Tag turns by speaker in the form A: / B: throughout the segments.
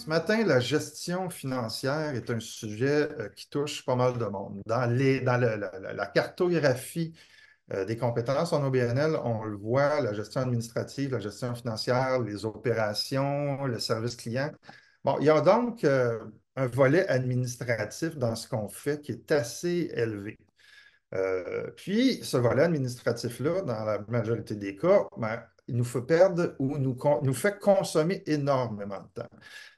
A: Ce matin, la gestion financière est un sujet qui touche pas mal de monde. Dans la cartographie des compétences en OBNL, on le voit, la gestion administrative, la gestion financière, les opérations, le service client. Bon, il y a donc un volet administratif dans ce qu'on fait qui est assez élevé. Puis, ce volet administratif-là, dans la majorité des cas, ben, il nous fait perdre ou nous fait consommer énormément de temps.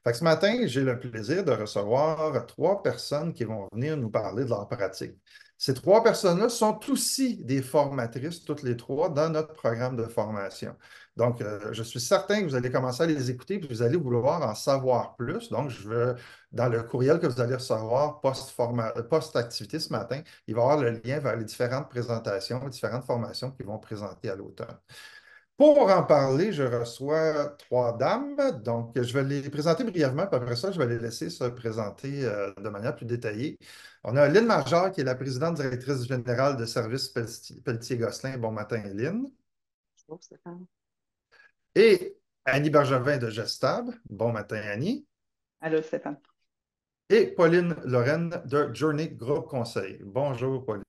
A: Fait que ce matin, j'ai le plaisir de recevoir trois personnes qui vont venir nous parler de leur pratique. Ces trois personnes-là sont aussi des formatrices, toutes les trois, dans notre programme de formation. Donc, je suis certain que vous allez commencer à les écouter et vous allez vouloir en savoir plus. Donc, je veux, dans le courriel que vous allez recevoir post-activité ce matin, il va y avoir le lien vers les différentes présentations, les différentes formations qu'ils vont présenter à l'automne. Pour en parler, je reçois trois dames. Donc, je vais les présenter brièvement, puis après ça, je vais les laisser se présenter de manière plus détaillée. On a Lynne Major, qui est la présidente directrice générale de Service Pelletier-Gosselin. Bon matin, Lynne.
B: Bonjour, Stéphane.
A: Et Annie Bergevin de Gestab. Bon matin, Annie.
B: Allô, Stéphane.
A: Et Pauline Lorraine de Journey Groupe Conseil. Bonjour, Pauline.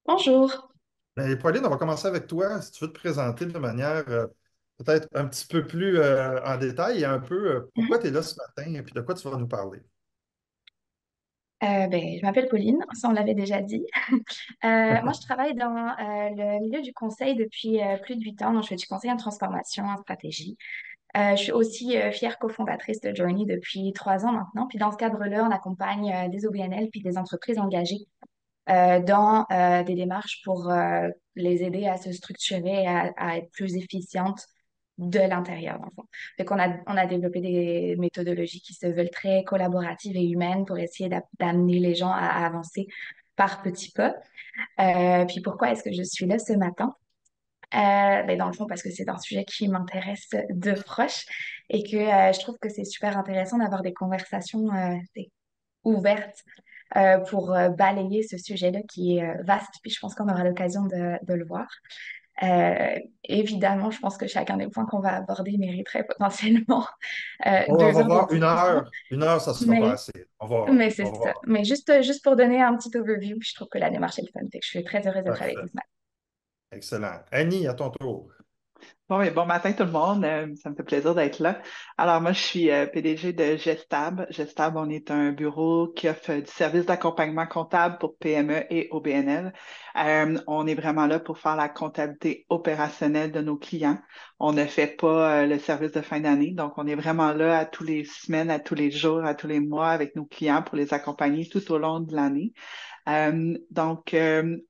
B: Bonjour.
A: Mais Pauline, on va commencer avec toi. Si tu veux te présenter de manière peut-être un petit peu plus en détail et un peu pourquoi tu es là ce matin et puis de quoi tu vas nous parler.
B: Je m'appelle Pauline, ça on l'avait déjà dit. Moi, je travaille dans le milieu du conseil depuis plus de 8 ans. Donc, je fais du conseil en transformation, en stratégie. Je suis aussi fière cofondatrice de Journey depuis 3 ans maintenant. Puis dans ce cadre-là, on accompagne des OBNL puis des entreprises engagées dans des démarches pour les aider à se structurer, à être plus efficientes de l'intérieur, dans le fond. Fait qu'on on a développé des méthodologies qui se veulent très collaboratives et humaines pour essayer d'amener les gens à avancer par petits pas. Puis pourquoi est-ce que je suis là ce matin? Dans le fond, parce que c'est un sujet qui m'intéresse de proche et que je trouve que c'est super intéressant d'avoir des conversations ouvertes pour balayer ce sujet-là qui est vaste. Puis je pense qu'on aura l'occasion de le voir. Évidemment, je pense que chacun des points qu'on va aborder mériterait potentiellement
A: On
B: deux
A: va
B: heures de
A: voir une
B: discussion.
A: heure. Une heure, ça ne sera pas
B: Mais,
A: assez.
B: mais c'est
A: On va
B: ça.
A: voir.
B: Mais juste pour donner un petit overview, je trouve que la démarche est le fun. Fait que je suis très heureuse d'être avec vous
A: Parfait.
B: ce matin.
A: Excellent. Annie, à ton tour.
C: Bon matin tout le monde. Ça me fait plaisir d'être là. Alors, moi, je suis PDG de Gestab. Gestab, on est un bureau qui offre du service d'accompagnement comptable pour PME et OBNL. On est vraiment là pour faire la comptabilité opérationnelle de nos clients. On ne fait pas le service de fin d'année. Donc, on est vraiment là à tous les semaines, à tous les jours, à tous les mois avec nos clients pour les accompagner tout au long de l'année.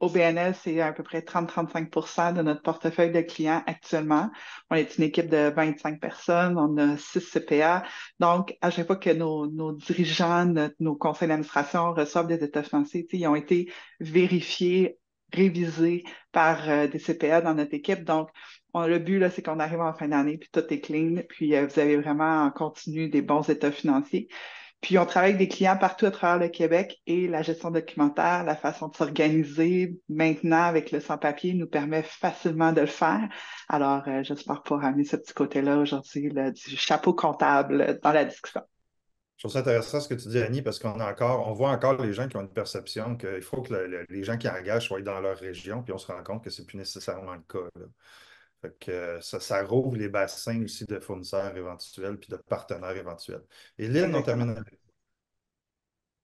C: OBNL, c'est à peu près 30-35% de notre portefeuille de clients actuellement. On est une équipe de 25 personnes, on a 6 CPA. Donc, à chaque fois que nos dirigeants, nos conseils d'administration reçoivent des états financiers, ils ont été vérifiés, révisés par des CPA dans notre équipe. Donc, le but, là, c'est qu'on arrive en fin d'année, puis tout est clean, puis vous avez vraiment en continu des bons états financiers. Puis, on travaille avec des clients partout à travers le Québec et la gestion documentaire, la façon de s'organiser maintenant avec le sans-papier nous permet facilement de le faire. Alors, j'espère pouvoir amener ce petit côté-là aujourd'hui, là, du chapeau comptable dans la discussion.
A: Je trouve ça intéressant ce que tu dis, Annie, parce on voit encore les gens qui ont une perception qu'il faut que les gens qui engagent soient dans leur région, puis on se rend compte que c'est plus nécessairement le cas, là. Fait que ça rouvre les bassins aussi de fournisseurs éventuels puis de partenaires éventuels. Et Lynn, on
C: Exactement.
A: termine avec.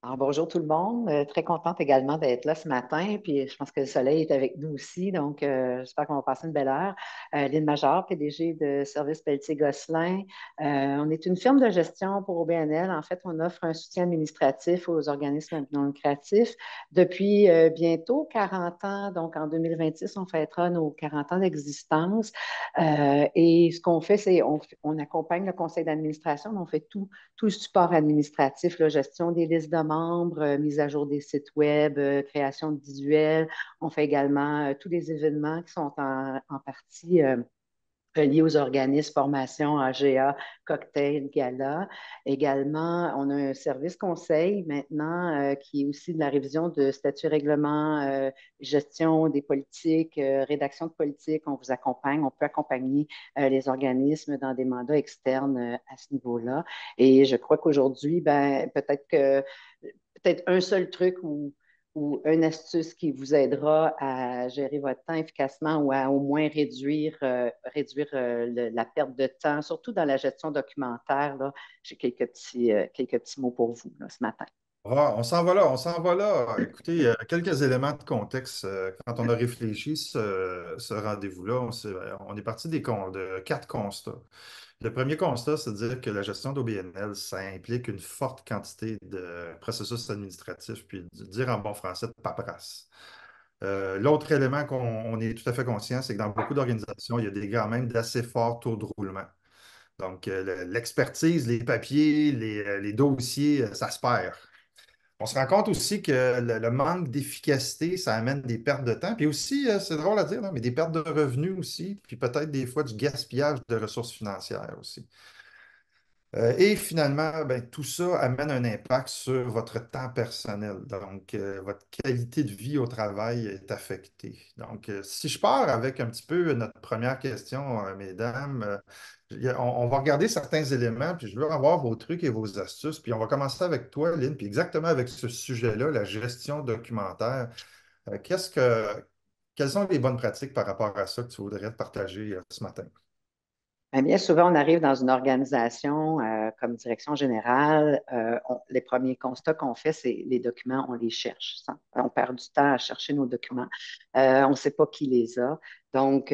D: Alors, bonjour tout le monde. Très contente également d'être là ce matin. Puis je pense que le soleil est avec nous aussi. Donc, j'espère qu'on va passer une belle heure. Lynne Major, PDG de Service Pelletier-Gosselin. On est une firme de gestion pour OBNL. En fait, on offre un soutien administratif aux organismes non lucratifs depuis bientôt 40 ans. Donc, en 2026, on fêtera nos 40 ans d'existence. Et ce qu'on fait, c'est on accompagne le conseil d'administration, mais on fait tout le support administratif, la gestion des listes de membres, mise à jour des sites web, création de visuels. On fait également tous les événements qui sont en partie reliés aux organismes, formation, AGA, cocktail, gala. Également, on a un service conseil maintenant qui est aussi de la révision de statut règlement, gestion des politiques, rédaction de politiques. On vous accompagne, on peut accompagner les organismes dans des mandats externes à ce niveau-là. Et je crois qu'aujourd'hui, ben, peut-être un seul truc ou une astuce qui vous aidera à gérer votre temps efficacement ou à au moins réduire la perte de temps, surtout dans la gestion documentaire. Là, j'ai quelques petits mots pour vous là, ce matin.
A: Ah, on s'en va là, on s'en va là. Écoutez, quelques éléments de contexte. Quand on a réfléchi ce rendez-vous-là, on est parti de 4 constats. Le premier constat, c'est de dire que la gestion d'OBNL, ça implique une forte quantité de processus administratifs, puis de dire en bon français de paperasse. L'autre élément qu'on on est tout à fait conscient, c'est que dans beaucoup d'organisations, il y a des quand même d'assez forts taux de roulement. Donc, l'expertise, les papiers, les dossiers, ça se perd. On se rend compte aussi que le manque d'efficacité, ça amène des pertes de temps. Puis aussi, c'est drôle à dire, là, mais des pertes de revenus aussi, puis peut-être des fois du gaspillage de ressources financières aussi. Et finalement, ben, tout ça amène un impact sur votre temps personnel. Donc, votre qualité de vie au travail est affectée. Donc, si je pars avec un petit peu notre première question, mesdames, on va regarder certains éléments, puis je veux avoir vos trucs et vos astuces. Puis on va commencer avec toi, Lynn, puis exactement avec ce sujet-là, la gestion documentaire. Qu'est-ce que, quelles sont les bonnes pratiques par rapport à ça que tu voudrais partager ce matin?
D: Eh bien, souvent, on arrive dans une organisation comme direction générale. Les premiers constats qu'on fait, c'est les documents, on les cherche. On perd du temps à chercher nos documents. On ne sait pas qui les a. Donc,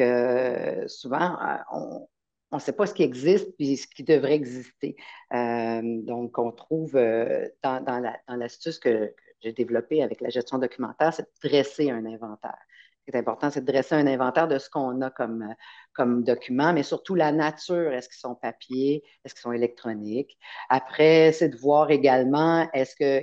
D: souvent, on ne sait pas ce qui existe puis ce qui devrait exister. Donc, on trouve dans l'astuce que j'ai développée avec la gestion documentaire, c'est de dresser un inventaire. Ce qui est important, c'est de dresser un inventaire de ce qu'on a comme documents, mais surtout la nature. Est-ce qu'ils sont papier? Est-ce qu'ils sont électroniques? Après, c'est de voir également,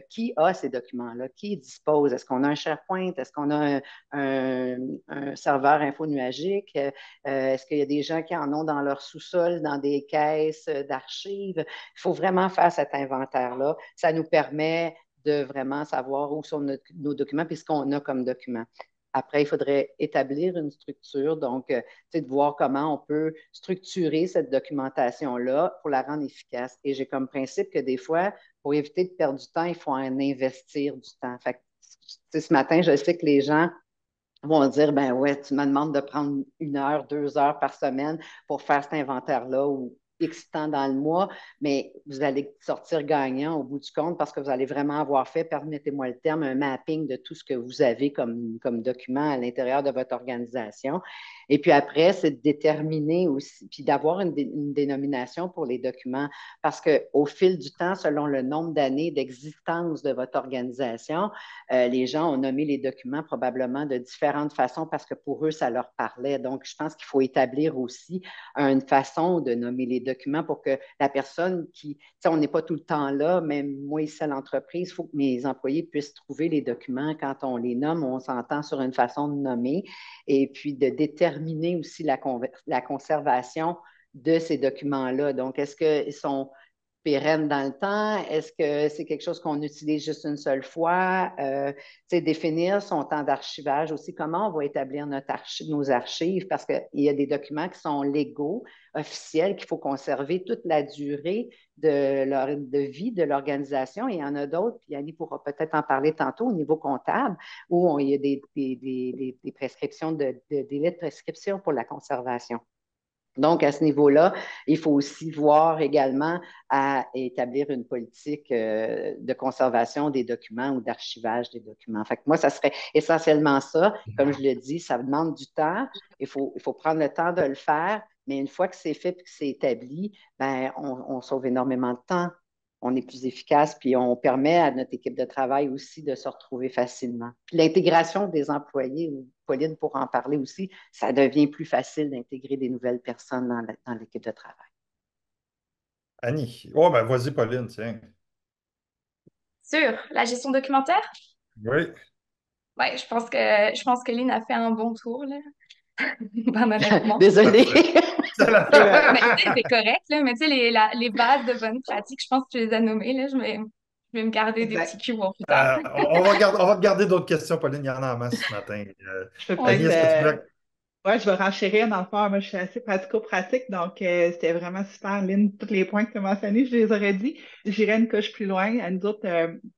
D: qui a ces documents-là? Qui dispose? Est-ce qu'on a un SharePoint? Est-ce qu'on a un serveur infonuagique? Est-ce qu'il y a des gens qui en ont dans leur sous-sol, dans des caisses d'archives? Il faut vraiment faire cet inventaire-là. Ça nous permet de vraiment savoir où sont nos documents et ce qu'on a comme documents. Après, il faudrait établir une structure, donc, de voir comment on peut structurer cette documentation-là pour la rendre efficace. Et j'ai comme principe que des fois, pour éviter de perdre du temps, il faut en investir du temps. Fait que, ce matin, je sais que les gens vont dire, ben ouais, tu me demandes de prendre 1 heure, 2 heures par semaine pour faire cet inventaire-là ou X temps dans le mois, mais vous allez sortir gagnant au bout du compte parce que vous allez vraiment avoir fait, permettez-moi le terme, un mapping de tout ce que vous avez comme document à l'intérieur de votre organisation. Et puis après, c'est de déterminer aussi, puis d'avoir une dénomination pour les documents parce qu'au fil du temps, selon le nombre d'années d'existence de votre organisation, les gens ont nommé les documents probablement de différentes façons parce que pour eux, ça leur parlait. Donc, je pense qu'il faut établir aussi une façon de nommer les documents pour que la personne qui, tu sais, on n'est pas tout le temps là, même moi ici à l'entreprise, il faut que mes employés puissent trouver les documents. Quand on les nomme, on s'entend sur une façon de nommer et puis de déterminer aussi la conservation de ces documents-là. Donc, est-ce qu'ils sont pérenne dans le temps? Est-ce que c'est quelque chose qu'on utilise juste une seule fois? Définir son temps d'archivage aussi, comment on va établir nos archives, parce qu'il y a des documents qui sont légaux, officiels, qu'il faut conserver toute la durée de vie de l'organisation. Et il y en a d'autres, puis Annie pourra peut-être en parler tantôt au niveau comptable, où il y a des prescriptions, des délais de prescription pour la conservation. Donc, à ce niveau-là, il faut aussi voir également à établir une politique de conservation des documents ou d'archivage des documents. Fait que moi, ça serait essentiellement ça. Comme je le dis, ça demande du temps. Il faut prendre le temps de le faire, mais une fois que c'est fait et que c'est établi, ben, on sauve énormément de temps. On est plus efficace, puis on permet à notre équipe de travail aussi de se retrouver facilement. Puis l'intégration des employés, Pauline pourra en parler aussi, ça devient plus facile d'intégrer des nouvelles personnes dans l'équipe de travail.
A: Annie. Oh, ben vas-y, Pauline, tiens.
B: Sur la gestion documentaire,
A: Oui.
B: ouais, je pense que Lynn a fait un bon tour là. Ben, honnêtement.
D: Désolée.
A: C'est la-
B: Mais tu sais, c'est correct, là. Mais tu sais, les bases de bonnes pratiques, je pense que tu les as nommées, là. Je vais me garder des petits
C: Exact.
B: cues pour plus tard.
A: On va te garder d'autres questions, Pauline. Il y en a en masse ce matin.
C: Je peux
A: Annie,
C: peut-être
A: est-ce que tu voulais...
C: ouais, je vais renchérir dans le fond. Moi, je suis assez pratico-pratique, donc c'était vraiment super, Lynn. Tous les points que tu as mentionnés, je les aurais dit. J'irai une coche plus loin. À nous autres,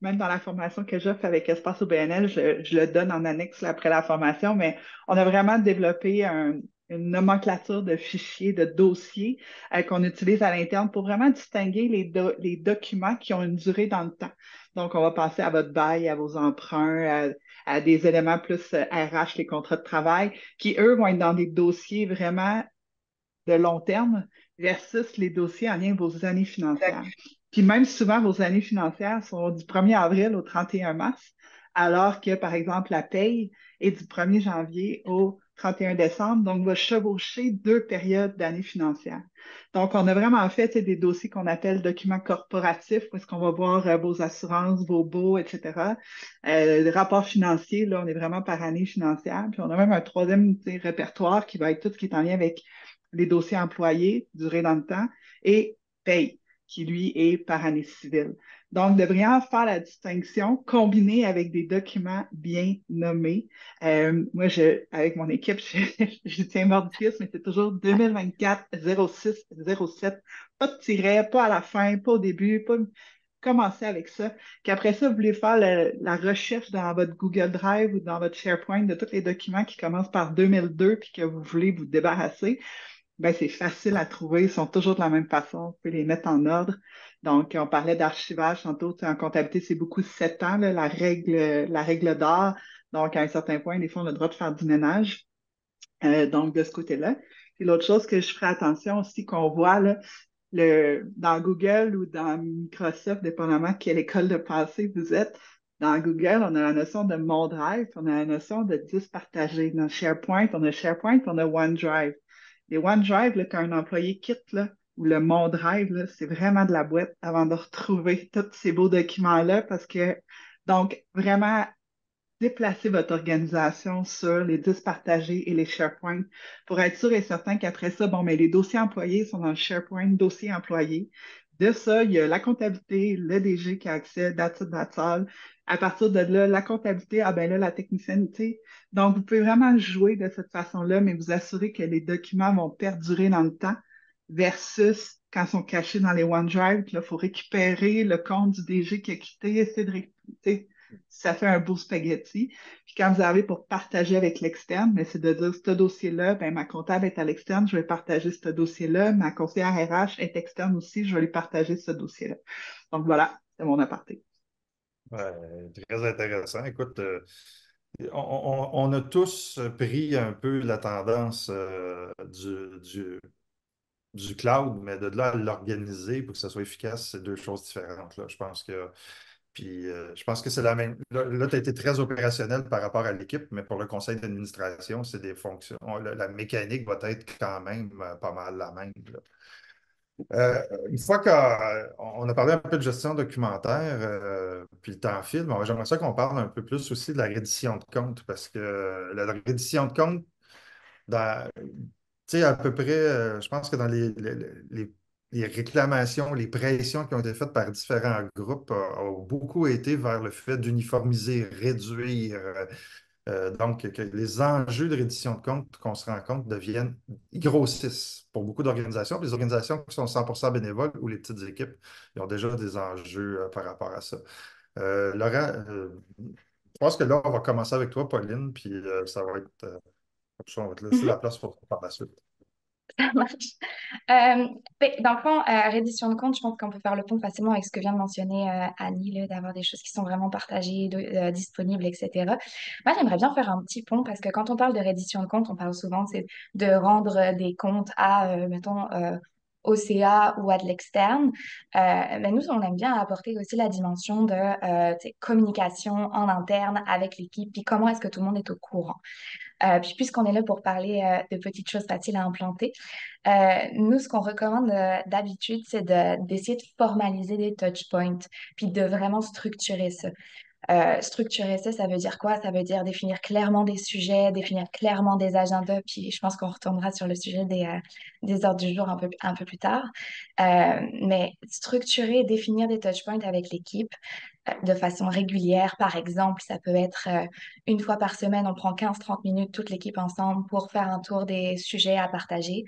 C: même dans la formation que j'offre avec Espace au BNL, je le donne en annexe là, après la formation, mais on a vraiment développé une nomenclature de fichiers, de dossiers qu'on utilise à l'interne pour vraiment distinguer les documents qui ont une durée dans le temps. Donc, on va passer à votre bail, à vos emprunts, à des éléments plus RH, les contrats de travail qui, eux, vont être dans des dossiers vraiment de long terme versus les dossiers en lien avec vos années financières. Puis même souvent, vos années financières sont du 1er avril au 31 mars, alors que, par exemple, la paye est du 1er janvier au 31 décembre, donc va chevaucher deux périodes d'années financières. Donc, on a vraiment fait des dossiers qu'on appelle documents corporatifs, où est-ce qu'on va voir vos assurances, vos baux, etc. Le rapport financier, là, on est vraiment par année financière. Puis on a même un troisième répertoire qui va être tout ce qui est en lien avec les dossiers employés, durée dans le temps, et paye, qui lui est par année civile. Donc, de vraiment faire la distinction combinée avec des documents bien nommés. Moi, avec mon équipe, je tiens mordicus, mais c'est toujours 2024 06 07. Pas de tiret, pas à la fin, pas au début, pas commencer avec ça. Qu'après ça, vous voulez faire la recherche dans votre Google Drive ou dans votre SharePoint de tous les documents qui commencent par 2002 puis que vous voulez vous débarrasser. Ben, c'est facile à trouver. Ils sont toujours de la même façon. Vous pouvez les mettre en ordre. Donc, on parlait d'archivage tantôt. En comptabilité, c'est beaucoup 7 ans, là, la règle d'or. Donc, à un certain point, des fois, on a le droit de faire du ménage. Donc, de ce côté-là. Puis l'autre chose que je ferai attention aussi qu'on voit là, dans Google ou dans Microsoft, dépendamment quelle école de pensée vous êtes, dans Google, on a la notion de Mon Drive, on a la notion de disque partagé. Dans SharePoint, on a OneDrive. Les OneDrive, là, quand un employé quitte, là, ou le Mon Drive, là, c'est vraiment de la boîte avant de retrouver tous ces beaux documents-là parce que, donc, vraiment, déplacer votre organisation sur les disques partagés et les SharePoint pour être sûr et certain qu'après ça, bon, mais les dossiers employés sont dans le SharePoint, dossier employé. De ça, il y a la comptabilité, le DG qui a accès, that's it, that's all. À partir de là, la comptabilité, ah ben là, la technicienneté. Donc, vous pouvez vraiment jouer de cette façon-là, mais vous assurer que les documents vont perdurer dans le temps versus quand ils sont cachés dans les OneDrive, là, il faut récupérer le compte du DG qui a quitté, essayer de récupérer ça fait un beau spaghetti. Puis quand vous arrivez pour partager avec l'externe, ben, c'est de dire ce dossier-là, ben, ma comptable est à l'externe, je vais partager ce dossier-là. Ma conseillère RH est externe aussi, je vais lui partager ce dossier-là. Donc voilà, c'est mon aparté.
A: Ouais, très intéressant. Écoute, on a tous pris un peu la tendance du cloud, mais de là à l'organiser pour que ça soit efficace, c'est deux choses différentes, là. Je pense que c'est la même. Là, tu as été très opérationnel par rapport à l'équipe, mais pour le conseil d'administration, c'est des fonctions. La mécanique va être quand même pas mal la même, là. Une fois qu'on a parlé un peu de gestion documentaire, puis le temps file, mais j'aimerais ça qu'on parle un peu plus aussi de la reddition de compte, parce que la reddition de compte, tu sais, à peu près, je pense que dans les réclamations, les pressions qui ont été faites par différents groupes ont beaucoup été vers le fait d'uniformiser, réduire. Donc, que les enjeux de reddition de compte qu'on se rend compte ils grossissent pour beaucoup d'organisations. Puis les organisations qui sont 100% bénévoles ou les petites équipes, ils ont déjà des enjeux par rapport à ça. Laurent, je pense que là, on va commencer avec toi, Pauline, puis ça va être, comme ça, on va te laisser
B: Mhm.
A: la place pour par la suite.
B: Ça marche. Euh, dans le fond, reddition de compte, je pense qu'on peut faire le pont facilement avec ce que vient de mentionner Annie, là, d'avoir des choses qui sont vraiment partagées, disponibles, etc. Moi, j'aimerais bien faire un petit pont parce que quand on parle de reddition de compte, on parle souvent c'est de rendre des comptes à, mettons, au CA ou à de l'externe. Mais nous, on aime bien apporter aussi la dimension de tu sais, communication en interne avec l'équipe, puis comment est-ce que tout le monde est au courant. Puis puisqu'on est là pour parler de petites choses faciles à implanter, nous, ce qu'on recommande d'habitude, c'est d'essayer de formaliser des touch points, puis de vraiment structurer ça. Structurer ça, ça veut dire quoi? Ça veut dire définir clairement des sujets, définir clairement des agendas, puis je pense qu'on retournera sur le sujet des ordres du jour un peu plus tard. Mais structurer, définir des touchpoints avec l'équipe de façon régulière, par exemple, ça peut être une fois par semaine, on prend 15-30 minutes, toute l'équipe ensemble, pour faire un tour des sujets à partager.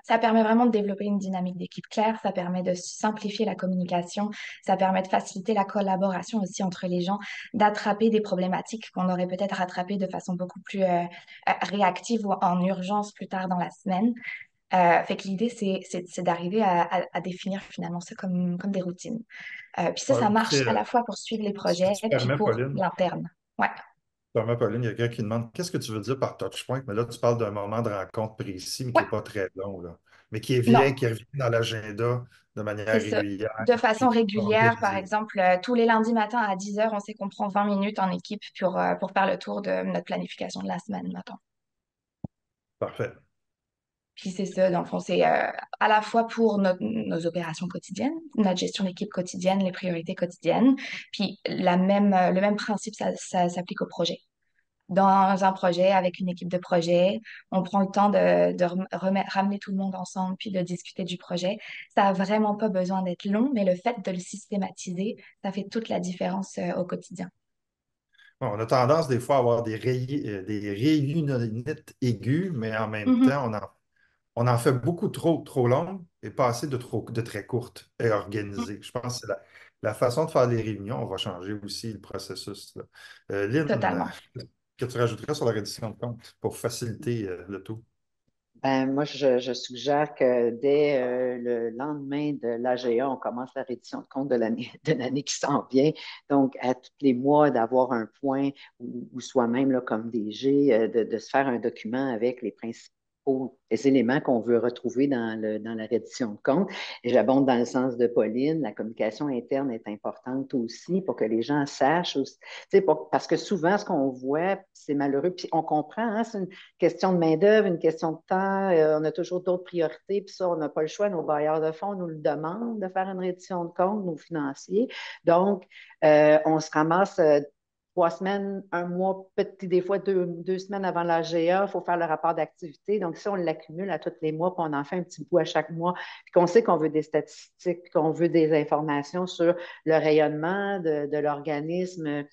B: Ça permet vraiment de développer une dynamique d'équipe claire, ça permet de simplifier la communication, ça permet de faciliter la collaboration aussi entre les gens, d'attraper des problématiques qu'on aurait peut-être rattrapées de façon beaucoup plus réactive ou en urgence plus tard dans la semaine. Fait que l'idée, c'est d'arriver à définir finalement ça comme des routines. Puis ça
A: Ouais,
B: marche
A: puis,
B: à la fois pour suivre les
A: si
B: projets,
A: tu
B: puis
A: permets,
B: pour
A: Pauline,
B: l'interne. Ouais.
A: il y a quelqu'un qui demande qu'est-ce que tu veux dire par touchpoint? Mais là, tu parles d'un moment de rencontre précis, mais qui
B: Ouais.
A: n'est pas très long, là. Mais
B: Non,
A: qui revient dans l'agenda de
B: c'est
A: manière
B: ça.
A: régulière,
B: De façon
A: puis qui est
B: régulière, par
A: organisé.
B: exemple, tous les lundis matins à 10 heures, on sait qu'on prend 20 minutes en équipe pour faire le tour de notre planification de la semaine, mettons.
A: Parfait.
B: Puis c'est ça, dans le fond, c'est à la fois pour nos opérations quotidiennes, notre gestion d'équipe quotidienne, les priorités quotidiennes, puis le même principe, ça s'applique au projet. Dans un projet, avec une équipe de projet, on prend le temps de ramener tout le monde ensemble puis de discuter du projet. Ça a vraiment pas besoin d'être long, mais le fait de le systématiser, ça fait toute la différence au quotidien.
A: Bon, on a tendance des fois à avoir des réunionites aiguës, mais en même
B: Mhm,
A: temps, on en fait beaucoup trop longues et pas assez de très courtes et organisées. Je pense que c'est la façon de faire les réunions, on va changer aussi le processus, là. Lynn,
B: totalement.
A: que tu rajouterais sur la reddition de compte pour faciliter le tout?
D: Ben, moi, je suggère que dès le lendemain de l'AGA, on commence la reddition de compte de l'année de l'année qui s'en vient. Donc, à tous les mois, d'avoir un point ou soi-même, là, comme DG, de se faire un document avec les principaux les éléments qu'on veut retrouver dans la reddition de compte. Et j'abonde dans le sens de Pauline, la communication interne est importante aussi pour que les gens sachent aussi, parce que souvent, ce qu'on voit, c'est malheureux, puis on comprend, hein, c'est une question de main-d'œuvre, une question de temps. On a toujours d'autres priorités, puis ça, on n'a pas le choix. Nos bailleurs de fonds nous le demandent de faire une reddition de compte, nos financiers. Donc, on se ramasse 3 semaines, un mois, peut-être des fois 2 semaines avant la GA, il faut faire le rapport d'activité. Donc, si on l'accumule à tous les mois, puis on en fait un petit bout à chaque mois, puis qu'on sait qu'on veut des statistiques, qu'on veut des informations sur le rayonnement de l'organisme,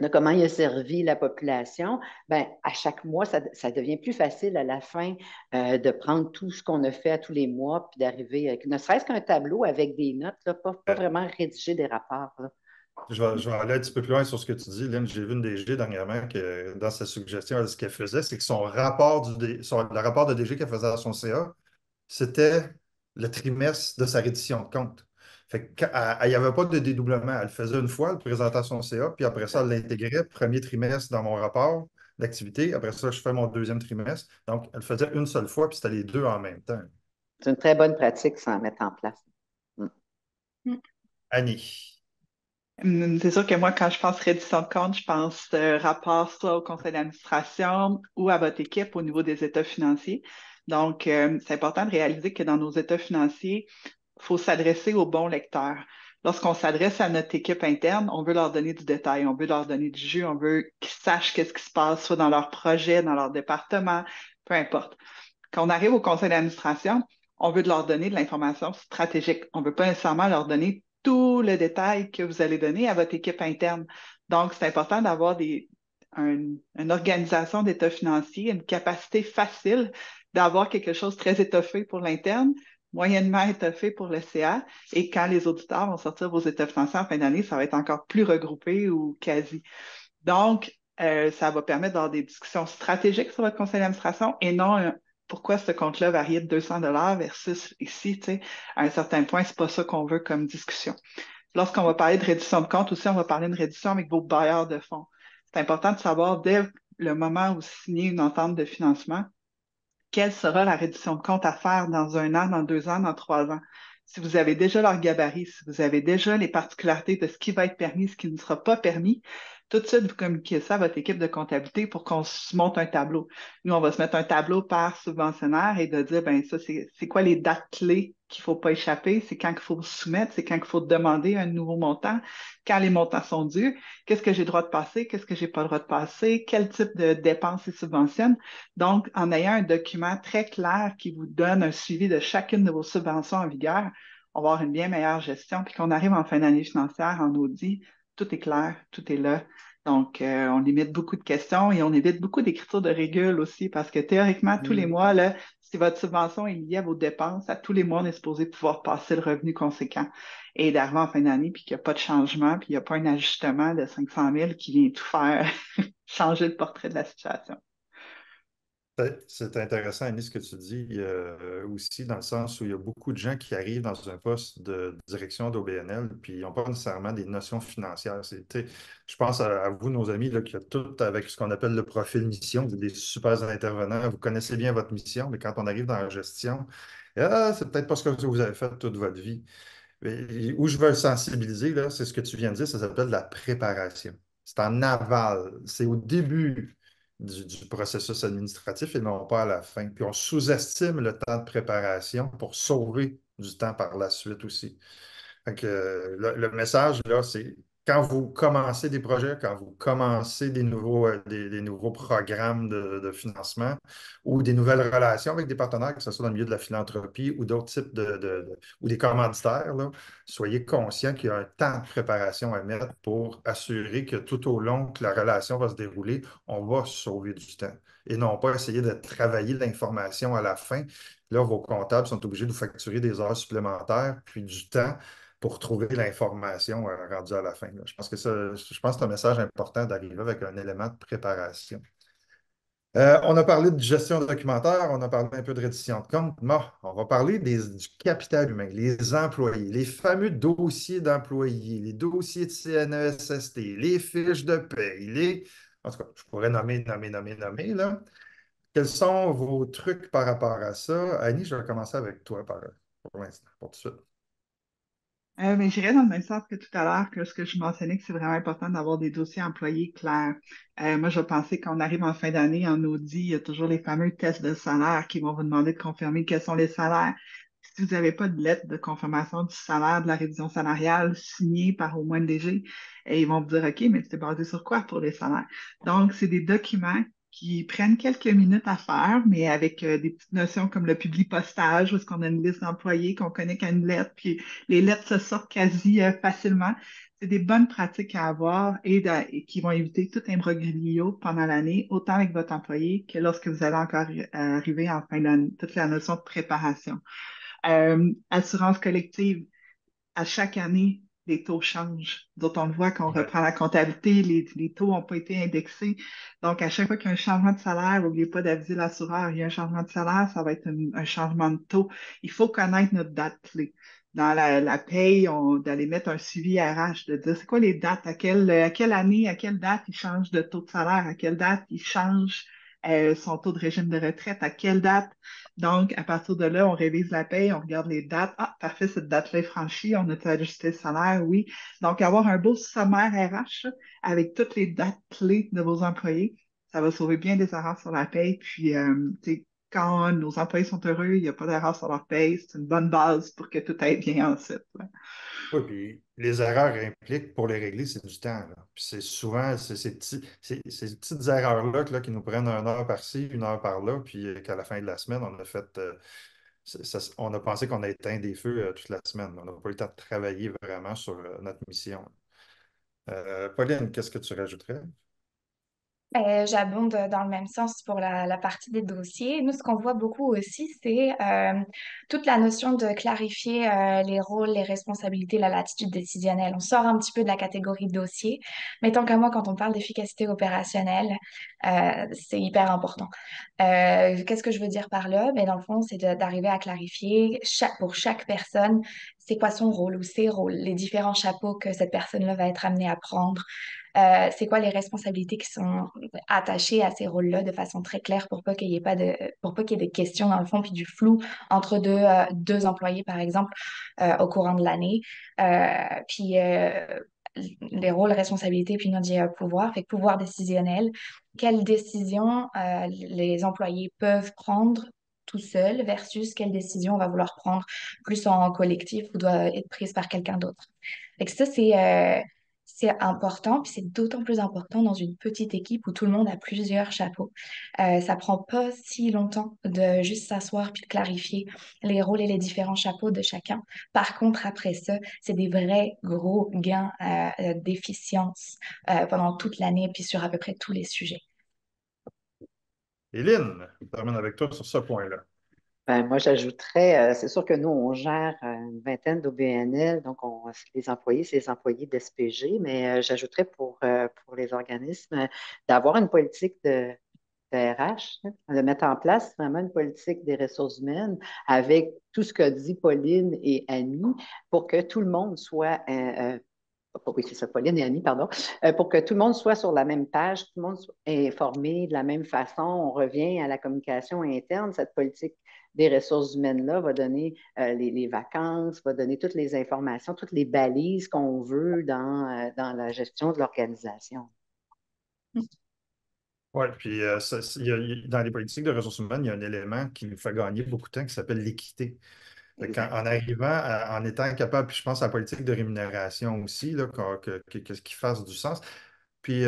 D: de comment il a servi la population, ben, à chaque mois, ça devient plus facile à la fin de prendre tout ce qu'on a fait à tous les mois, puis d'arriver avec ne serait-ce qu'un tableau avec des notes, là, pas vraiment rédiger des rapports, là.
A: Je vais aller un petit peu plus loin sur ce que tu dis, Lynn. J'ai vu une DG dernièrement que dans sa suggestion, ce qu'elle faisait, c'est que le rapport de DG qu'elle faisait à son CA, c'était le trimestre de sa reddition de compte. Fait que il n'y avait pas de dédoublement. Elle le faisait une fois, elle présentait à son CA, puis après ça, elle l'intégrait, premier trimestre dans mon rapport d'activité. Après ça, je fais mon deuxième trimestre. Donc, elle le faisait une seule fois, puis c'était les deux en même temps.
D: C'est une très bonne pratique sans mettre en place. Mm.
B: Mm.
A: Annie.
C: C'est sûr que moi, quand je pense reddition de compte, je pense rapport soit au conseil d'administration ou à votre équipe au niveau des états financiers. Donc, c'est important de réaliser que dans nos états financiers, il faut s'adresser aux bons lecteurs. Lorsqu'on s'adresse à notre équipe interne, on veut leur donner du détail, on veut leur donner du jus, on veut qu'ils sachent qu'est-ce qui se passe, soit dans leur projet, dans leur département, peu importe. Quand on arrive au conseil d'administration, on veut leur donner de l'information stratégique. On ne veut pas nécessairement leur donner tout le détail que vous allez donner à votre équipe interne. Donc, c'est important d'avoir une organisation d'état financier, une capacité facile d'avoir quelque chose de très étoffé pour l'interne, moyennement étoffé pour le CA. Et quand les auditeurs vont sortir vos états financiers en fin d'année, ça va être encore plus regroupé ou quasi. Donc, ça va permettre d'avoir des discussions stratégiques sur votre conseil d'administration et non pourquoi ce compte-là variait de 200 versus ici, tu sais, à un certain point, c'est pas ça qu'on veut comme discussion. Lorsqu'on va parler de réduction de compte aussi, on va parler de réduction avec vos bailleurs de fonds. C'est important de savoir dès le moment où vous signez une entente de financement, quelle sera la réduction de compte à faire dans 1 an, dans 2 ans, dans 3 ans. Si vous avez déjà leur gabarit, si vous avez déjà les particularités de ce qui va être permis, ce qui ne sera pas permis, tout de suite, vous communiquez ça à votre équipe de comptabilité pour qu'on se monte un tableau. Nous, on va se mettre un tableau par subventionnaire et de dire, ben ça, c'est quoi les dates clés qu'il ne faut pas échapper, c'est quand il faut soumettre, c'est quand il faut demander un nouveau montant, quand les montants sont dus, qu'est-ce que j'ai le droit de passer, qu'est-ce que j'ai pas le droit de passer, quel type de dépenses ils subventionnent. Donc, en ayant un document très clair qui vous donne un suivi de chacune de vos subventions en vigueur, on va avoir une bien meilleure gestion. Puis qu'on arrive en fin d'année financière, en audit, tout est clair, tout est là. Donc, on limite beaucoup de questions et on évite beaucoup d'écriture de régule aussi parce que théoriquement, tous les mois, là, si votre subvention est liée à vos dépenses, à tous les mois, on est supposé pouvoir passer le revenu conséquent. Et d'arriver en fin d'année, puis qu'il n'y a pas de changement, puis il n'y a pas un ajustement de 500 000 qui vient tout faire changer le portrait de la situation.
A: C'est intéressant, Annie, ce que tu dis aussi, dans le sens où il y a beaucoup de gens qui arrivent dans un poste de direction d'OBNL, puis ils n'ont pas nécessairement des notions financières. Je pense à vous, nos amis, là, qui ont tout avec ce qu'on appelle le profil mission, vous êtes des super intervenants, vous connaissez bien votre mission, mais quand on arrive dans la gestion, c'est peut-être pas ce que vous avez fait toute votre vie. Mais où je veux le sensibiliser, là, c'est ce que tu viens de dire, ça s'appelle la préparation. C'est en aval, c'est au début du processus administratif et non pas à la fin. Puis on sous-estime le temps de préparation pour sauver du temps par la suite aussi. Fait que, le message, là, c'est quand vous commencez des projets, quand vous commencez des nouveaux programmes de financement ou des nouvelles relations avec des partenaires, que ce soit dans le milieu de la philanthropie ou d'autres types ou des commanditaires, là, soyez conscients qu'il y a un temps de préparation à mettre pour assurer que tout au long que la relation va se dérouler, on va sauver du temps et non pas essayer de travailler l'information à la fin. Là, vos comptables sont obligés de vous facturer des heures supplémentaires puis du temps pour trouver l'information rendue à la fin, là. Je pense que c'est un message important d'arriver avec un élément de préparation. On a parlé de gestion documentaire, on a parlé un peu de reddition de compte. Bon, on va parler du capital humain, les employés, les fameux dossiers d'employés, les dossiers de CNESST, les fiches de paie, En tout cas, je pourrais nommer, là. Quels sont vos trucs par rapport à ça? Annie, je vais commencer avec toi pour l'instant, pour tout de suite.
C: Mais j'irais dans le même sens que tout à l'heure, que ce que je mentionnais, que c'est vraiment important d'avoir des dossiers employés clairs. Moi, je pensais qu'on arrive en fin d'année, en audit, il y a toujours les fameux tests de salaire qui vont vous demander de confirmer quels sont les salaires. Si vous n'avez pas de lettre de confirmation du salaire, de la révision salariale signée par au moins le DG, et ils vont vous dire, OK, mais c'est basé sur quoi pour les salaires? Donc, c'est des documents qui prennent quelques minutes à faire, mais avec des petites notions comme le publipostage, où est-ce qu'on a une liste d'employés, qu'on connaît qu'à une lettre, puis les lettres se sortent quasi facilement. C'est des bonnes pratiques à avoir et qui vont éviter tout imbroglio pendant l'année, autant avec votre employé que lorsque vous allez encore arriver en fin d'année, toute la notion de préparation. Assurance collective, à chaque année, les taux changent. D'autant on le voit qu'on
A: Ouais.
C: reprend la comptabilité, les taux n'ont pas été indexés. Donc, à chaque fois qu'il y a un changement de salaire, n'oubliez pas d'aviser l'assureur, il y a un changement de salaire, ça va être un changement de taux. Il faut connaître notre date clé. Dans la paye, d'aller mettre un suivi RH, de dire c'est quoi les dates, à quelle année, à quelle date il change de taux de salaire, à quelle date il change son taux de régime de retraite, à quelle date. Donc, à partir de là, on révise la paye, on regarde les dates. Ah, parfait, cette date-là est franchie, on a ajusté le salaire, oui. Donc, avoir un beau sommaire RH là, avec toutes les dates clés de vos employés, ça va sauver bien des erreurs sur la paye. Puis, tu sais, quand nos employés sont heureux, il n'y a pas d'erreur sur leur paye, c'est une bonne base pour que tout aille bien ensuite, là.
A: Oui, puis les erreurs impliquent pour les régler, c'est du temps, là. Puis c'est souvent ces petites erreurs-là qui nous prennent 1 heure par-ci, 1 heure par-là, puis qu'à la fin de la semaine, on a fait on a pensé qu'on a éteint des feux toute la semaine. On n'a pas eu le temps de travailler vraiment sur notre mission. Pauline, qu'est-ce que tu rajouterais?
B: J'abonde dans le même sens pour la partie des dossiers. Nous, ce qu'on voit beaucoup aussi, c'est toute la notion de clarifier les rôles, les responsabilités, la latitude décisionnelle. On sort un petit peu de la catégorie dossier, mais tant qu'à moi, quand on parle d'efficacité opérationnelle, c'est hyper important. Qu'est-ce que je veux dire par là? Ben, dans le fond, c'est d'arriver à clarifier pour chaque personne, c'est quoi son rôle ou ses rôles, les différents chapeaux que cette personne-là va être amenée à prendre. C'est quoi les responsabilités qui sont attachées à ces rôles-là de façon très claire pour pas qu'il y ait pas pour pas qu'il y ait des questions dans le fond puis du flou entre deux employés par exemple au courant de l'année. Puis les rôles, responsabilités, puis nous dit pouvoir, fait que pouvoir décisionnel, quelles décisions les employés peuvent prendre tout seuls versus quelles décisions on va vouloir prendre plus en collectif ou doit être prise par quelqu'un d'autre. Fait que ça, c'est important, puis c'est d'autant plus important dans une petite équipe où tout le monde a plusieurs chapeaux. Ça prend pas si longtemps de juste s'asseoir puis de clarifier les rôles et les différents chapeaux de chacun. Par contre, après ça, c'est des vrais gros gains d'efficience pendant toute l'année puis sur à peu près tous les sujets.
A: Éline, je termine avec toi sur ce point-là.
D: Ben, moi, j'ajouterais, c'est sûr que nous, on gère une vingtaine d'OBNL, donc les employés, c'est les employés d'SPG, mais j'ajouterais pour les organismes d'avoir une politique de RH, hein, de mettre en place vraiment une politique des ressources humaines avec tout ce qu'a dit Pauline et Annie pour que tout le monde soit oui, c'est ça, Pauline et Annie, pardon, pour que tout le monde soit sur la même page, tout le monde soit informé de la même façon. On revient à la communication interne. Cette politique des ressources humaines-là va donner les vacances, va donner toutes les informations, toutes les balises qu'on veut dans la gestion de l'organisation.
A: Oui, puis dans les politiques de ressources humaines, il y a un élément qui nous fait gagner beaucoup de temps qui s'appelle l'équité. En arrivant, en étant capable, puis je pense à la politique de rémunération aussi, là, que ce qui fasse du sens. Puis,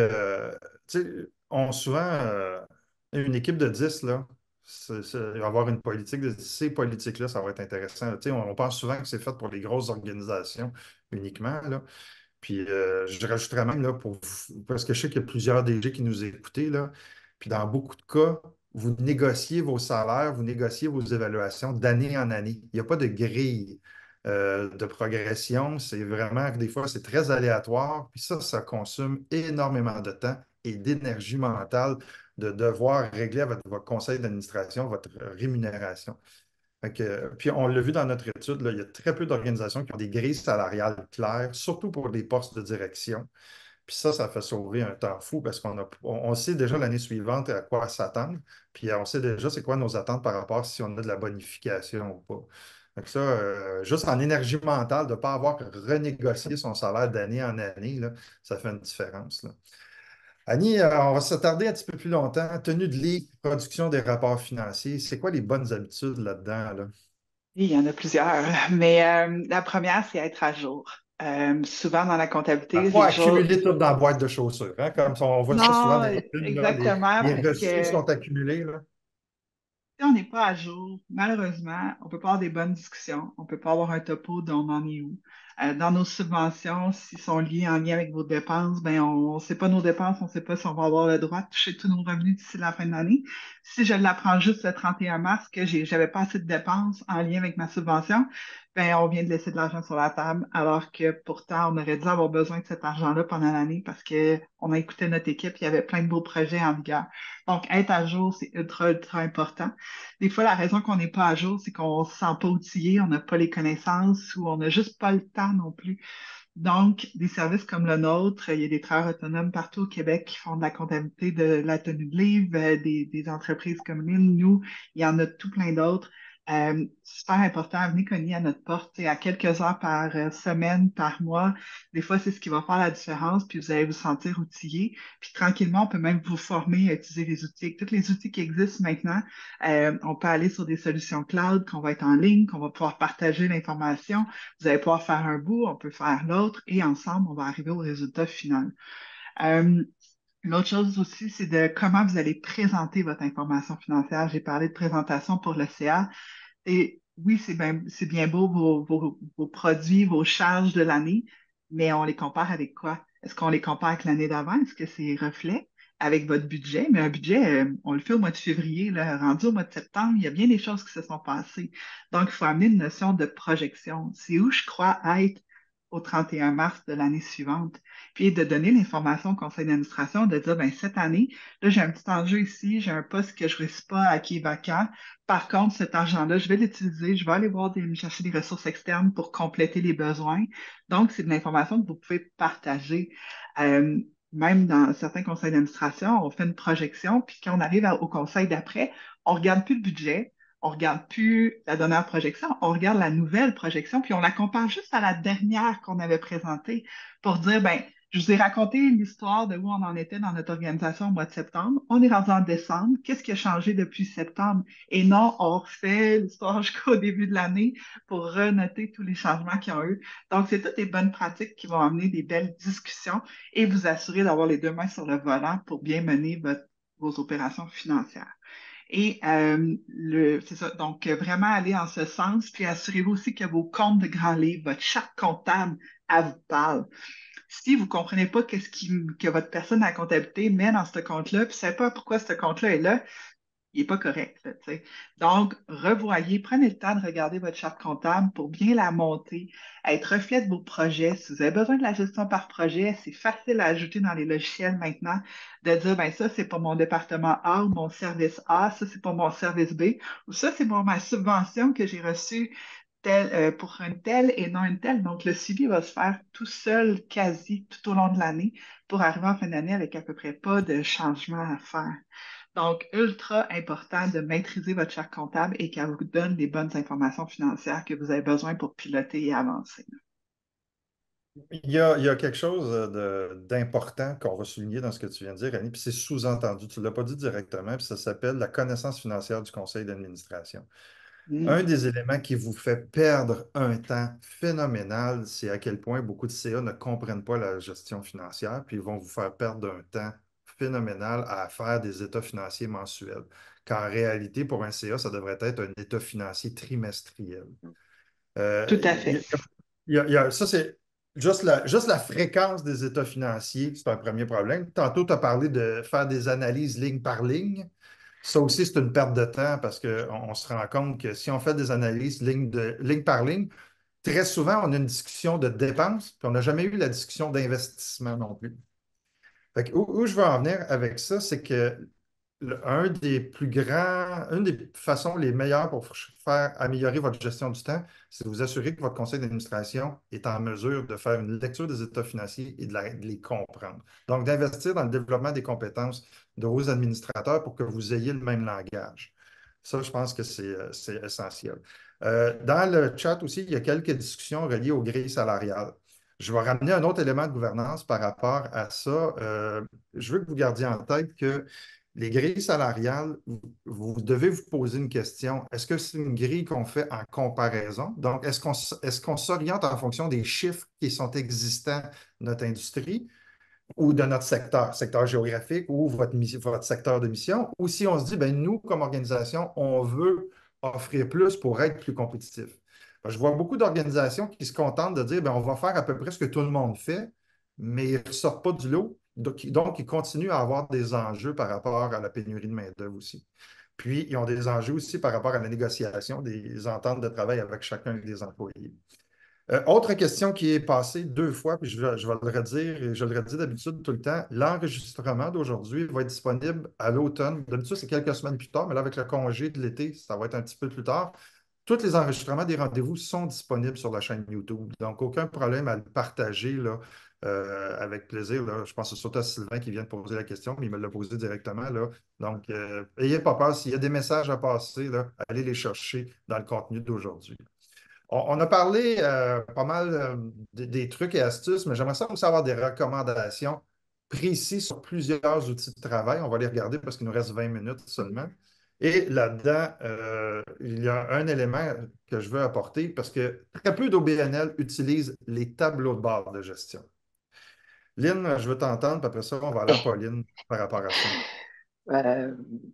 A: tu sais, souvent, une équipe de 10 là, avoir une politique de ces politiques-là, ça va être intéressant. Tu sais, on pense souvent que c'est fait pour les grosses organisations uniquement, là. Puis je rajouterais même là, parce que je sais qu'il y a plusieurs DG qui nous écoutent, là. Puis dans beaucoup de cas, vous négociez vos salaires, vous négociez vos évaluations d'année en année. Il n'y a pas de grille de progression. C'est vraiment, des fois, c'est très aléatoire. Puis ça consomme énormément de temps et d'énergie mentale de devoir régler avec votre conseil d'administration votre rémunération. Puis on l'a vu dans notre étude, là, il y a très peu d'organisations qui ont des grilles salariales claires, surtout pour des postes de direction. Puis ça fait sauver un temps fou parce on sait déjà l'année suivante à quoi s'attendre. Puis on sait déjà c'est quoi nos attentes par rapport si on a de la bonification ou pas. Donc ça, juste en énergie mentale, de ne pas avoir renégocié son salaire d'année en année, là, ça fait une différence, là. Annie, on va s'attarder un petit peu plus longtemps. Tenue de livre, production des rapports financiers, c'est quoi les bonnes habitudes là-dedans, là?
C: Il y en a plusieurs, mais la première, c'est être à jour. Souvent dans la
A: À
C: comptabilité,
A: pas
C: les jours.
A: accumuler tout dans la boîte de chaussures, hein? Comme on voit ça souvent
C: Non,
A: dans les films, là,
C: exactement,
A: les
C: parce
A: reçus
C: que
A: sont accumulés, là.
C: si on n'est pas à jour, malheureusement, on ne peut pas avoir des bonnes discussions, on ne peut pas avoir un topo d'on en est où. Dans nos subventions, s'ils sont liés en lien avec vos dépenses, ben on ne sait pas nos dépenses, on ne sait pas si on va avoir le droit de toucher tous nos revenus d'ici la fin de l'année. Si je l'apprends juste le 31 mars que j'avais pas assez de dépenses en lien avec ma subvention, ben on vient de laisser de l'argent sur la table, alors que pourtant on aurait dû avoir besoin de cet argent-là pendant l'année parce que on a écouté notre équipe, il y avait plein de beaux projets en vigueur. Donc, être à jour, c'est ultra, ultra important. Des fois, la raison qu'on n'est pas à jour, c'est qu'on ne se sent pas outillé, on n'a pas les connaissances ou on n'a juste pas le temps non plus. Donc, des services comme le nôtre, il y a des travailleurs autonomes partout au Québec qui font de la comptabilité de la tenue de livre, des entreprises comme nous, il y en a tout plein d'autres. Super important, venez cogner à notre porte, à quelques heures par semaine, par mois. Des fois, c'est ce qui va faire la différence, puis vous allez vous sentir outillé. Puis tranquillement, on peut même vous former à utiliser les outils. Avec tous les outils qui existent maintenant, on peut aller sur des solutions cloud, qu'on va être en ligne, qu'on va pouvoir partager l'information. Vous allez pouvoir faire un bout, on peut faire l'autre, et ensemble, on va arriver au résultat final. Euh, L'autre chose aussi, c'est de comment vous allez présenter votre information financière. J'ai parlé de présentation pour le CA. Et oui, c'est bien beau vos produits, vos charges de l'année, mais on les compare avec quoi? Est-ce qu'on les compare avec l'année d'avant? Est-ce que c'est reflet avec votre budget? Mais un budget, on le fait au mois de février, là, rendu au mois de septembre, il y a bien des choses qui se sont passées. Donc, il faut amener une notion de projection. C'est où je crois être au 31 mars de l'année suivante. Puis de donner l'information au conseil d'administration, de dire, ben, cette année, là, j'ai un petit enjeu ici, j'ai un poste que je ne risque pas à qui est vacant. Par contre, cet argent-là, je vais l'utiliser, je vais aller me chercher des ressources externes pour compléter les besoins. Donc, c'est de l'information que vous pouvez partager. Euh, Même dans certains conseils d'administration, on fait une projection, puis quand on arrive au conseil d'après, on ne regarde plus le budget, on regarde plus la dernière projection, on regarde la nouvelle projection, puis on la compare juste à la dernière qu'on avait présentée pour dire, ben, je vous ai raconté l'histoire de où on en était dans notre organisation au mois de septembre. On est rendu en décembre. Qu'est-ce qui a changé depuis septembre? Et non, on refait l'histoire jusqu'au début de l'année pour renoter tous les changements qu'il y a eu. Donc, c'est toutes des bonnes pratiques qui vont amener des belles discussions et vous assurer d'avoir les deux mains sur le volant pour bien mener vos opérations financières. Et c'est ça, donc vraiment aller en ce sens, puis assurez-vous aussi que vos comptes de grands livres, votre charte comptable, elle vous parle. Si vous ne comprenez pas que votre personne à la comptabilité met dans ce compte-là, puis vous ne savez pas pourquoi ce compte-là est là, il n'est pas correct. Là, tu sais. Donc, revoyez, prenez le temps de regarder votre charte comptable pour bien la monter, être reflet de vos projets. Si vous avez besoin de la gestion par projet, c'est facile à ajouter dans les logiciels maintenant, de dire, ben ça, c'est pour mon département A ou mon service A, ça, c'est pour mon service B, ou ça, c'est pour ma subvention que j'ai reçue pour un tel et non une telle. Donc, le suivi va se faire tout seul, quasi tout au long de l'année, pour arriver en fin d'année avec à peu près pas de changement à faire. Donc, ultra important de maîtriser votre charte comptable et qu'elle vous donne les bonnes informations financières que vous avez besoin pour piloter et avancer.
A: Il y a quelque chose d'important qu'on va souligner dans ce que tu viens de dire, Annie, puis c'est sous-entendu. Tu ne l'as pas dit directement, puis ça s'appelle la connaissance financière du conseil d'administration. Un
C: Mm.
A: des éléments qui vous fait perdre un temps phénoménal, c'est à quel point beaucoup de CA ne comprennent pas la gestion financière, puis ils vont vous faire perdre un temps phénoménal à faire des états financiers mensuels. Qu'en réalité, pour un CA, ça devrait être un état financier trimestriel.
C: Tout à fait.
A: Ça, c'est juste la fréquence des états financiers, c'est un premier problème. Tantôt, tu as parlé de faire des analyses ligne par ligne. Ça aussi, c'est une perte de temps parce qu'on se rend compte que si on fait des analyses ligne par ligne, très souvent, on a une discussion de dépenses, puis on n'a jamais eu la discussion d'investissement non plus. Fait que où je veux en venir avec ça, c'est que une des façons les meilleures pour faire améliorer votre gestion du temps, c'est de vous assurer que votre conseil d'administration est en mesure de faire une lecture des états financiers et de les comprendre. Donc, d'investir dans le développement des compétences de vos administrateurs pour que vous ayez le même langage. Ça, je pense que c'est essentiel. Dans le chat aussi, il y a quelques discussions reliées aux grilles salariales. Je vais ramener un autre élément de gouvernance par rapport à ça. Je veux que vous gardiez en tête que les grilles salariales, vous devez vous poser une question. Est-ce que c'est une grille qu'on fait en comparaison? Donc, est-ce qu'on s'oriente en fonction des chiffres qui sont existants de notre industrie ou de notre secteur géographique ou votre secteur de mission? Ou si on se dit, ben, nous, comme organisation, on veut offrir plus pour être plus compétitif. Je vois beaucoup d'organisations qui se contentent de dire, ben, on va faire à peu près ce que tout le monde fait, mais ils ne sortent pas du lot. Donc, ils continuent à avoir des enjeux par rapport à la pénurie de main-d'œuvre aussi. Puis, ils ont des enjeux aussi par rapport à la négociation des ententes de travail avec chacun des employés. Autre question qui est passée deux fois, puis je vais le redire, et je le redis d'habitude tout le temps, l'enregistrement d'aujourd'hui va être disponible à l'automne. D'habitude, c'est quelques semaines plus tard, mais là, avec le congé de l'été, ça va être un petit peu plus tard. Tous les enregistrements des rendez-vous sont disponibles sur la chaîne YouTube. Donc, aucun problème à le partager là, avec plaisir. Là. Je pense que c'est surtout à Sylvain qui vient de poser la question, mais il me l'a posé directement. Là. Donc, n'ayez pas peur. S'il y a des messages à passer, là, allez les chercher dans le contenu d'aujourd'hui. On a parlé pas mal des trucs et astuces, mais j'aimerais ça aussi avoir des recommandations précises sur plusieurs outils de travail. On va les regarder parce qu'il nous reste 20 minutes seulement. Et là-dedans, il y a un élément que je veux apporter parce que très peu d'OBNL utilisent les tableaux de bord de gestion. Lynn, je veux t'entendre, puis après ça, on va aller à Pauline par rapport à ça.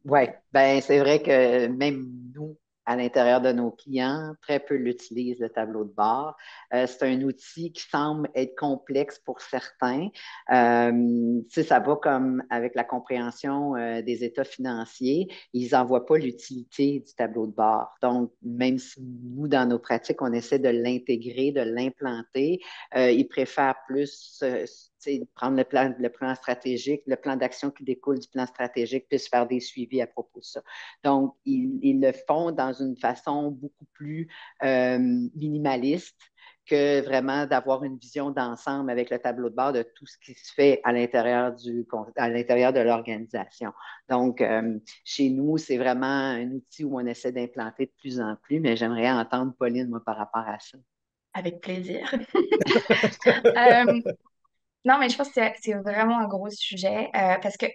D: Oui, ben c'est vrai que même nous, à l'intérieur de nos clients, très peu l'utilisent, le tableau de bord. C'est un outil qui semble être complexe pour certains. Ça va comme avec la compréhension des états financiers, ils n'en voient pas l'utilité du tableau de bord. Donc, même si nous, dans nos pratiques, on essaie de l'intégrer, de l'implanter, ils préfèrent plus prendre le plan stratégique, le plan d'action qui découle du plan stratégique, puis faire des suivis à propos de ça. Donc, ils le font dans une façon beaucoup plus minimaliste que vraiment d'avoir une vision d'ensemble avec le tableau de bord de tout ce qui se fait à l'intérieur de l'organisation. Donc, chez nous, c'est vraiment un outil où on essaie d'implanter de plus en plus, mais j'aimerais entendre Pauline, moi, par rapport à ça.
B: Avec plaisir. Euh, non, mais je pense que c'est vraiment un gros sujet parce que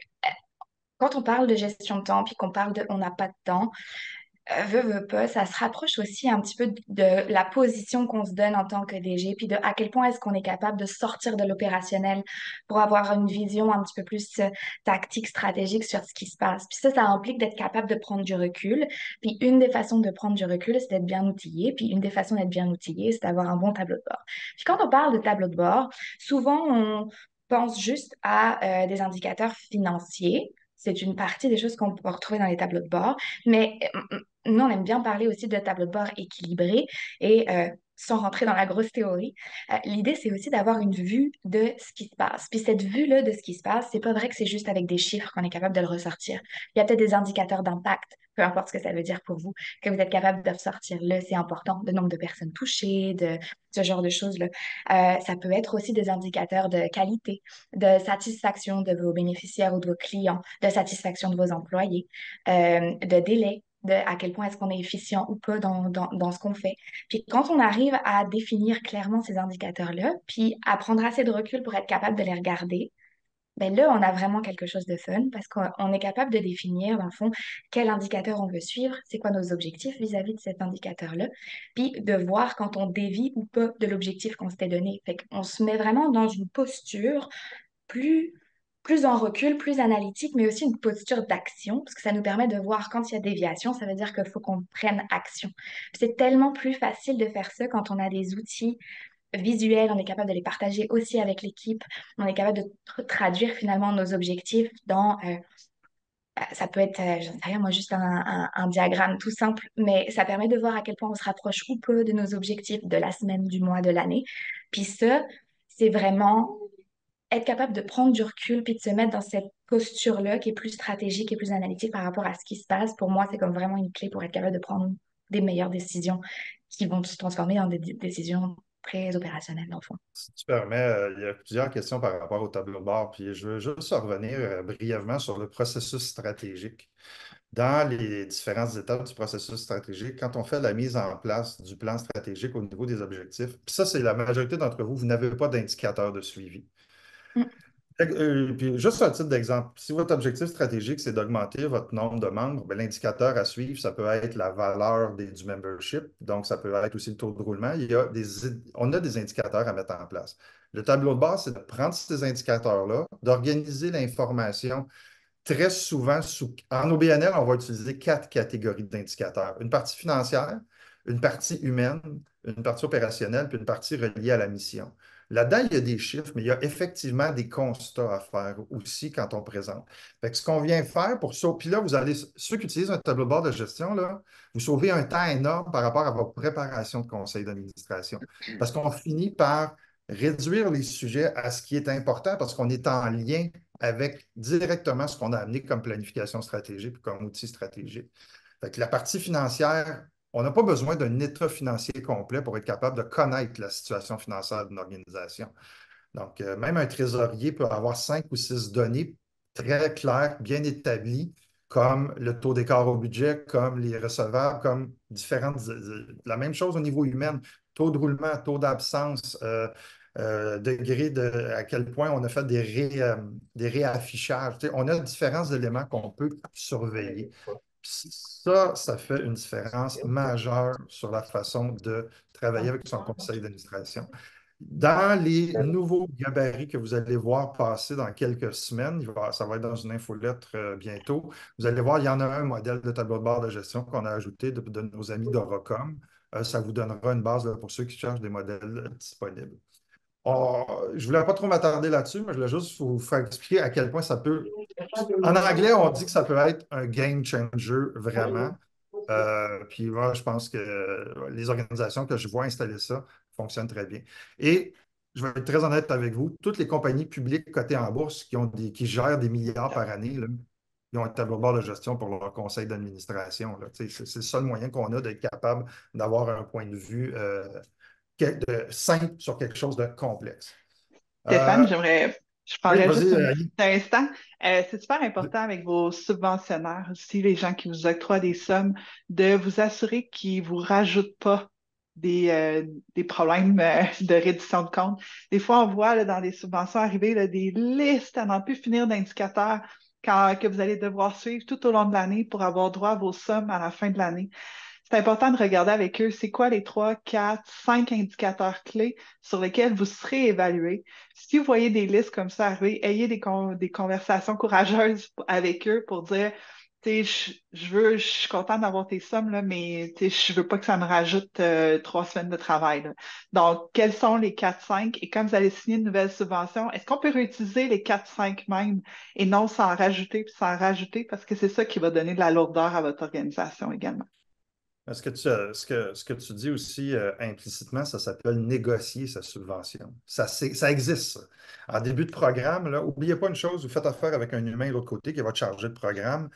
B: quand on parle de gestion de temps, puis qu'on parle de on n'a pas de temps, veut pas, ça se rapproche aussi un petit peu de la position qu'on se donne en tant que DG, puis de à quel point est-ce qu'on est capable de sortir de l'opérationnel pour avoir une vision un petit peu plus tactique, stratégique sur ce qui se passe. Puis ça implique d'être capable de prendre du recul. Puis une des façons de prendre du recul, c'est d'être bien outillé. Puis une des façons d'être bien outillé, c'est d'avoir un bon tableau de bord. Puis quand on parle de tableau de bord, souvent on pense juste à des indicateurs financiers. C'est une partie des choses qu'on peut retrouver dans les tableaux de bord. Mais nous, on aime bien parler aussi de tableau de bord équilibré et sans rentrer dans la grosse théorie, l'idée, c'est aussi d'avoir une vue de ce qui se passe. Puis cette vue-là de ce qui se passe, c'est pas vrai que c'est juste avec des chiffres qu'on est capable de le ressortir. Il y a peut-être des indicateurs d'impact, peu importe ce que ça veut dire pour vous, que vous êtes capable de ressortir. Là, c'est important, le nombre de personnes touchées, de ce genre de choses-là. Ça peut être aussi des indicateurs de qualité, de satisfaction de vos bénéficiaires ou de vos clients, de satisfaction de vos employés, de délai, de à quel point est-ce qu'on est efficient ou pas dans ce qu'on fait. Puis quand on arrive à définir clairement ces indicateurs-là, puis à prendre assez de recul pour être capable de les regarder, ben là, on a vraiment quelque chose de fun parce qu'on est capable de définir, dans le fond, quel indicateur on veut suivre, c'est quoi nos objectifs vis-à-vis de cet indicateur-là, puis de voir quand on dévie ou pas de l'objectif qu'on s'était donné. Fait qu'on se met vraiment dans une posture plus, plus en recul, plus analytique, mais aussi une posture d'action, parce que ça nous permet de voir quand il y a déviation, ça veut dire qu'il faut qu'on prenne action. Puis c'est tellement plus facile de faire ça quand on a des outils visuels, on est capable de les partager aussi avec l'équipe, on est capable de traduire finalement nos objectifs dans ça peut être, j'en sais rien, moi, juste un diagramme tout simple, mais ça permet de voir à quel point on se rapproche ou peu de nos objectifs de la semaine, du mois, de l'année. Puis ça, c'est vraiment être capable de prendre du recul puis de se mettre dans cette posture-là qui est plus stratégique et plus analytique par rapport à ce qui se passe. Pour moi, c'est comme vraiment une clé pour être capable de prendre des meilleures décisions qui vont se transformer en des décisions très opérationnelles, dans le fond.
A: Si tu permets, il y a plusieurs questions par rapport au tableau de bord, puis je veux juste revenir brièvement sur le processus stratégique. Dans les différentes étapes du processus stratégique, quand on fait la mise en place du plan stratégique au niveau des objectifs, puis ça, c'est la majorité d'entre vous, vous n'avez pas d'indicateur de suivi.
B: Mm.
A: Puis juste un titre d'exemple, si votre objectif stratégique, c'est d'augmenter votre nombre de membres, ben, l'indicateur à suivre, ça peut être la valeur du membership, donc ça peut être aussi le taux de roulement. On a des indicateurs à mettre en place. Le tableau de bord, c'est de prendre ces indicateurs-là, d'organiser l'information très souvent, en OBNL, on va utiliser 4 catégories d'indicateurs. Une partie financière, une partie humaine, une partie opérationnelle, puis une partie reliée à la mission. Là-dedans, il y a des chiffres, mais il y a effectivement des constats à faire aussi quand on présente. Fait que ce qu'on vient faire pour ça, puis là, ceux qui utilisent un tableau de bord de gestion, là, vous sauvez un temps énorme par rapport à votre préparation de conseil d'administration. Parce qu'on finit par réduire les sujets à ce qui est important parce qu'on est en lien avec directement ce qu'on a amené comme planification stratégique, comme outil stratégique. Fait que la partie financière, on n'a pas besoin d'un état financier complet pour être capable de connaître la situation financière d'une organisation. Donc, même un trésorier peut avoir 5 ou 6 données très claires, bien établies, comme le taux d'écart au budget, comme les recevables, comme différentes. La même chose au niveau humain, taux de roulement, taux d'absence, degré à quel point on a fait des réaffichages. Tu sais, on a différents éléments qu'on peut surveiller. Ça fait une différence majeure sur la façon de travailler avec son conseil d'administration. Dans les nouveaux gabarits que vous allez voir passer dans quelques semaines, ça va être dans une infolettre bientôt, vous allez voir, il y en a un modèle de tableau de bord de gestion qu'on a ajouté de nos amis d'Orocom. Ça vous donnera une base là, pour ceux qui cherchent des modèles disponibles. Je ne voulais pas trop m'attarder là-dessus, mais je voulais juste vous faire expliquer à quel point ça peut. En anglais, on dit que ça peut être un game changer vraiment. Puis moi, je pense que les organisations que je vois installer ça fonctionnent très bien. Et je vais être très honnête avec vous, toutes les compagnies publiques cotées en bourse qui gèrent des milliards par année, là, ils ont un tableau de bord de gestion pour leur conseil d'administration. C'est le seul moyen qu'on a d'être capable d'avoir un point de vue simple sur quelque chose de complexe.
C: Stéphane,
A: Euh,
C: je
A: oui,
C: prendrais juste
A: vas-y, Annie.
C: un instant. C'est super important avec vos subventionnaires aussi, les gens qui vous octroient des sommes, de vous assurer qu'ils ne vous rajoutent pas des problèmes de reddition de compte. Des fois, on voit là, dans les subventions arriver là, des listes à n'en plus finir d'indicateurs que vous allez devoir suivre tout au long de l'année pour avoir droit à vos sommes à la fin de l'année. C'est important de regarder avec eux c'est quoi les 3, 4, 5 indicateurs clés sur lesquels vous serez évalué. Si vous voyez des listes comme ça arriver, ayez des conversations courageuses avec eux pour dire, tu sais, je suis contente d'avoir tes sommes, là, mais tu sais, je veux pas que ça me rajoute 3 semaines de travail, là. Donc, quels sont les 4, 5? Et quand vous allez signer une nouvelle subvention, est-ce qu'on peut réutiliser les 4, 5 même et non s'en rajouter puis s'en rajouter parce que c'est ça qui va donner de la lourdeur à votre organisation également.
A: Ce que tu dis aussi implicitement, ça s'appelle négocier sa subvention. Ça existe, ça. En début de programme, n'oubliez pas une chose, vous faites affaire avec un humain de l'autre côté qui va te charger de programme.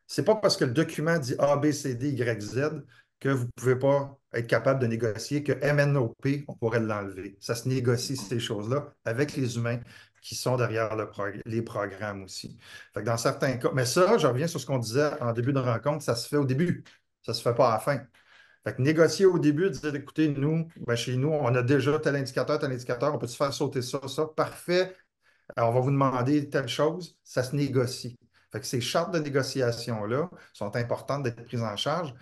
A: C'est pas parce que le document dit A, B, C, D, Y, Z que vous ne pouvez pas être capable de négocier que MNOP, on pourrait l'enlever. Ça se négocie, ces choses-là, avec les humains qui sont derrière les programmes aussi. Fait que dans certains cas, mais ça, je reviens sur ce qu'on disait en début de rencontre, ça se fait au début. Ça ne se fait pas à la fin. Fait que négocier au début, dire écoutez, nous, chez nous, on a déjà tel indicateur, on peut se faire sauter ça, ça. Parfait. Alors, on va vous demander telle chose, ça se négocie. Fait que ces chartes de négociation-là sont importantes d'être prises en charge.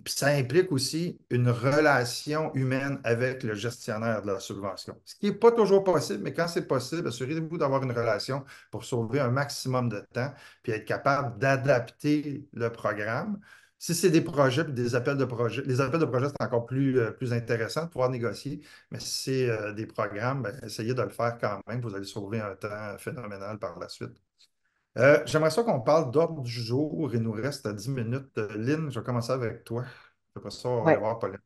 A: Puis ça implique aussi une relation humaine avec le gestionnaire de la subvention. Ce qui n'est pas toujours possible, mais quand c'est possible, assurez-vous d'avoir une relation pour sauver un maximum de temps, puis être capable d'adapter le programme. Si c'est des projets puis des appels de projets, les appels de projets, c'est encore plus intéressant de pouvoir négocier, mais si c'est des programmes, essayez de le faire quand même. Vous allez sauver un temps phénoménal par la suite. J'aimerais ça qu'on parle d'ordre du jour. Il nous reste 10 minutes. Lynn, je vais commencer avec toi. Après ça, on va y
D: Oui.
A: avoir Pauline.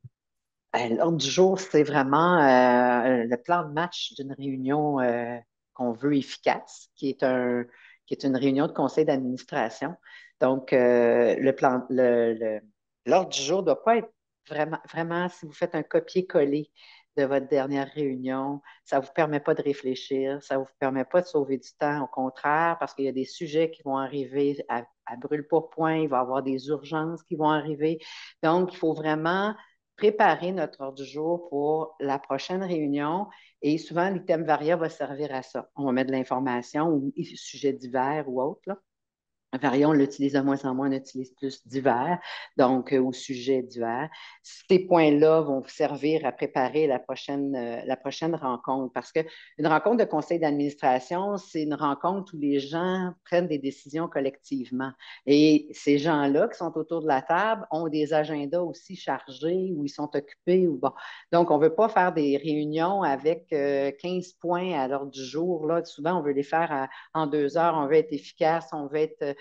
D: L'ordre du jour, c'est vraiment le plan de match d'une réunion qu'on veut efficace, qui est une réunion de conseil d'administration. Donc, l'ordre du jour ne doit pas être vraiment, si vous faites un copier-coller de votre dernière réunion, ça ne vous permet pas de réfléchir, ça ne vous permet pas de sauver du temps, au contraire, parce qu'il y a des sujets qui vont arriver à brûle-pourpoint, il va y avoir des urgences qui vont arriver. Donc, il faut vraiment préparer notre ordre du jour pour la prochaine réunion. Et souvent, l'item varia va servir à ça. On va mettre de l'information ou sujets divers ou autres, là. Varia, on l'utilise de moins en moins, on utilise plus divers, donc au sujet divers. Ces points-là vont vous servir à préparer la prochaine rencontre parce qu'une rencontre de conseil d'administration, c'est une rencontre où les gens prennent des décisions collectivement. Et ces gens-là qui sont autour de la table ont des agendas aussi chargés ou ils sont occupés. Ou bon. Donc, on ne veut pas faire des réunions avec 15 points à l'ordre du jour. Là. Souvent, on veut les faire en 2 heures, on veut être efficace, on veut être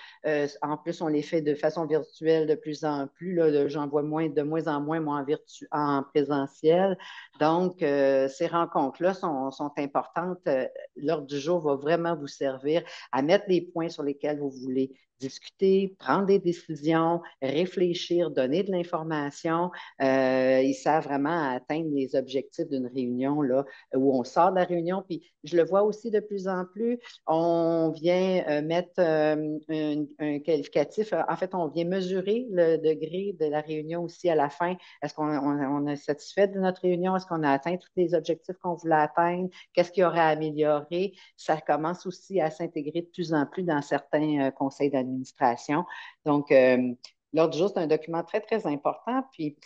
D: en plus, on les fait de façon virtuelle de plus en plus. Là, j'en vois de moins en moins, moi, en présentiel. Donc, ces rencontres-là sont importantes. L'ordre du jour va vraiment vous servir à mettre les points sur lesquels vous voulez discuter, prendre des décisions, réfléchir, donner de l'information. Il sert vraiment à atteindre les objectifs d'une réunion là, où on sort de la réunion. Puis je le vois aussi de plus en plus, on vient mettre un qualificatif. En fait, on vient mesurer le degré de la réunion aussi à la fin. Est-ce qu'on est satisfait de notre réunion? Est-ce qu'on a atteint tous les objectifs qu'on voulait atteindre? Qu'est-ce qu'il y aurait à améliorer? Ça commence aussi à s'intégrer de plus en plus dans certains conseils d'administration. Donc, l'ordre du jour, c'est un document très, très important. Puis,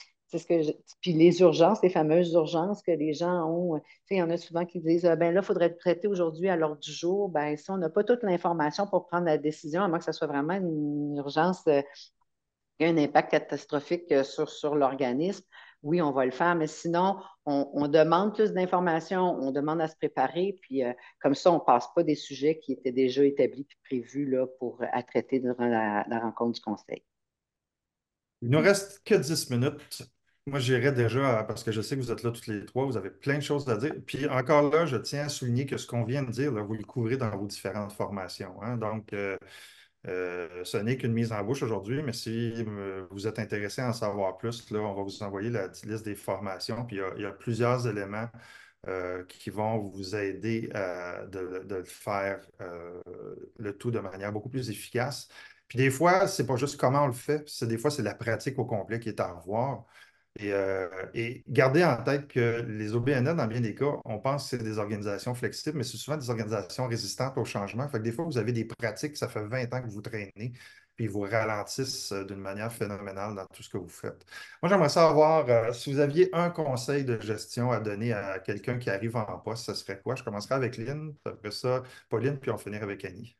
D: puis les urgences, les fameuses urgences que les gens ont, il y en a souvent qui disent ben là, il faudrait le traiter aujourd'hui à l'ordre du jour. Ben, si on n'a pas toute l'information pour prendre la décision, à moins que ce soit vraiment une urgence qui a un impact catastrophique sur l'organisme, oui, on va le faire, mais sinon, on demande plus d'informations, on demande à se préparer, puis comme ça, on ne passe pas des sujets qui étaient déjà établis et prévus là, à traiter durant la rencontre du conseil.
A: Il nous reste que 10 minutes. Moi, j'irai déjà, parce que je sais que vous êtes là toutes les trois, vous avez plein de choses à dire. Puis encore là, je tiens à souligner que ce qu'on vient de dire, là, vous le couvrez dans vos différentes formations. Hein. Donc, Ce n'est qu'une mise en bouche aujourd'hui, mais si vous êtes intéressé à en savoir plus, là, on va vous envoyer la petite liste des formations. Puis il y a plusieurs éléments qui vont vous aider de le faire le tout de manière beaucoup plus efficace. Puis des fois, c'est pas juste comment on le fait, des fois, c'est la pratique au complet qui est à revoir. Et gardez en tête que les OBNL, dans bien des cas, on pense que c'est des organisations flexibles, mais c'est souvent des organisations résistantes au changement. Fait que des fois, vous avez des pratiques, ça fait 20 ans que vous traînez, puis ils vous ralentissent d'une manière phénoménale dans tout ce que vous faites. Moi, j'aimerais savoir si vous aviez un conseil de gestion à donner à quelqu'un qui arrive en poste, ce serait quoi? Je commencerai avec Lynn, après ça, Pauline, puis on finira avec Annie.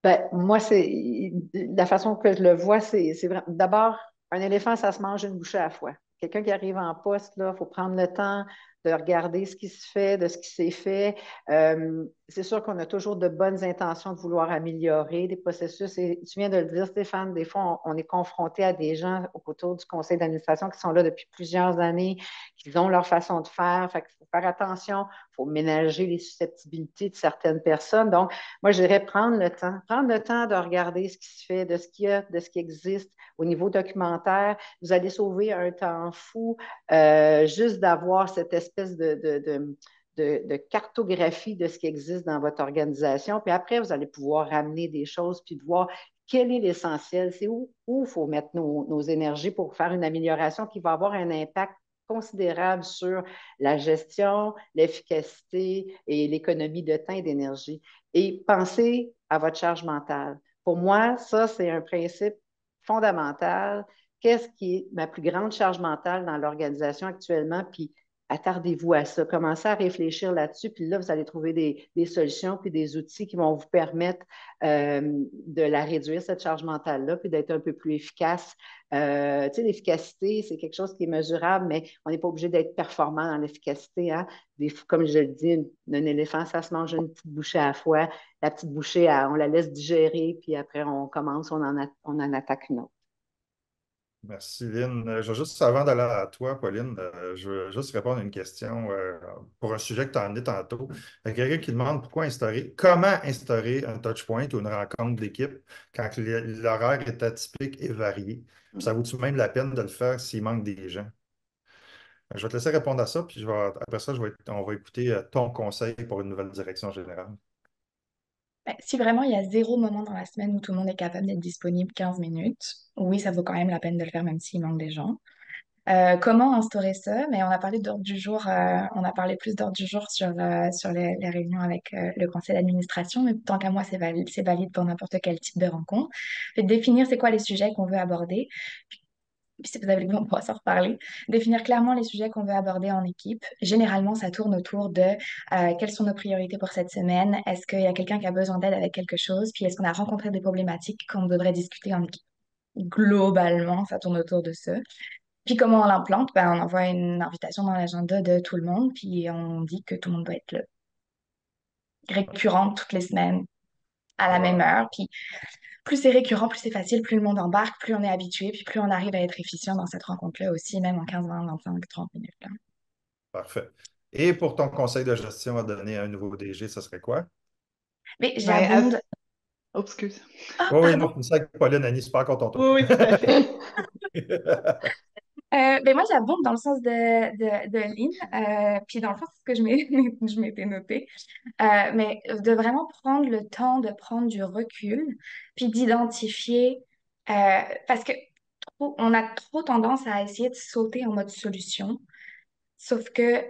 D: Ben, moi, c'est la façon que je le vois, c'est vraiment. D'abord, un éléphant, ça se mange une bouchée à la fois. Quelqu'un qui arrive en poste, là, il faut prendre le temps de regarder ce qui se fait, de ce qui s'est fait. C'est sûr qu'on a toujours de bonnes intentions de vouloir améliorer des processus. Et tu viens de le dire, Stéphane, des fois, on est confronté à des gens autour du conseil d'administration qui sont là depuis plusieurs années, qui ont leur façon de faire. Fait qu'il faut faire attention, il faut ménager les susceptibilités de certaines personnes. Donc, moi, je dirais prendre le temps de regarder ce qui se fait, de ce qu'il y a, de ce qui existe au niveau documentaire. Vous allez sauver un temps fou juste d'avoir cette espèce de cartographie de ce qui existe dans votre organisation. Puis après, vous allez pouvoir ramener des choses puis de voir quel est l'essentiel, c'est où il faut mettre nos énergies pour faire une amélioration qui va avoir un impact considérable sur la gestion, l'efficacité et l'économie de temps et d'énergie. Et pensez à votre charge mentale. Pour moi, ça, c'est un principe fondamental. Qu'est-ce qui est ma plus grande charge mentale dans l'organisation actuellement? Puis attardez-vous à ça. Commencez à réfléchir là-dessus. Puis là, vous allez trouver des solutions puis des outils qui vont vous permettre de la réduire, cette charge mentale-là, puis d'être un peu plus efficace. Tu sais, l'efficacité, c'est quelque chose qui est mesurable, mais on n'est pas obligé d'être performant dans l'efficacité. Hein? Comme je le dis, un éléphant, ça se mange une petite bouchée à la fois. La petite bouchée, on la laisse digérer, puis après, on commence, on en attaque une autre.
A: Merci, Lynn. Je veux juste, avant d'aller à toi, Pauline, je veux juste répondre à une question pour un sujet que tu as amené tantôt. Il y a quelqu'un qui demande comment instaurer un touchpoint ou une rencontre d'équipe quand l'horaire est atypique et varié. Puis ça vaut-tu même la peine de le faire s'il manque des gens? Je vais te laisser répondre à ça, puis après ça, on va écouter ton conseil pour une nouvelle direction générale.
B: Ben, si vraiment il y a zéro moment dans la semaine où tout le monde est capable d'être disponible 15 minutes, oui, ça vaut quand même la peine de le faire même s'il manque des gens. Comment instaurer ça? Mais on a parlé d'ordre du jour, on a parlé plus d'ordre du jour sur les réunions avec le conseil d'administration, mais tant qu'à moi, c'est valide pour n'importe quel type de rencontre. Fait définir c'est quoi les sujets qu'on veut aborder. Puis si vous avez le goût, on pourra s'en reparler. Définir clairement les sujets qu'on veut aborder en équipe. Généralement, ça tourne autour de quelles sont nos priorités pour cette semaine. Est-ce qu'il y a quelqu'un qui a besoin d'aide avec quelque chose? Puis est-ce qu'on a rencontré des problématiques qu'on devrait discuter en équipe? Globalement, ça tourne autour de ça. Puis comment on l'implante? Ben, on envoie une invitation dans l'agenda de tout le monde, puis on dit que tout le monde doit être là. Récurrente toutes les semaines, à la même
A: Wow.
B: heure. Puis plus c'est récurrent, plus c'est facile, plus le monde embarque, plus on est habitué, puis plus on arrive à être efficient dans cette rencontre-là aussi, même en 15, 20, 25, 30 minutes. Là.
A: Parfait. Et pour ton conseil de gestion à donner à un nouveau DG, ce serait quoi?
B: Mais
C: Ben,
B: j'abonde.
C: oh, excuse.
B: Ah,
A: Oui, oui,
B: pardon.
A: non, c'est ça avec Pauline, Annie, super content.
C: Oui, oui, tout à fait.
B: Ben moi, j'abonde dans le sens de Lynn, puis dans le fond, c'est ce que je m'étais noté. Mais de vraiment prendre le temps de prendre du recul, puis d'identifier, parce que on a trop tendance à essayer de sauter en mode solution, sauf que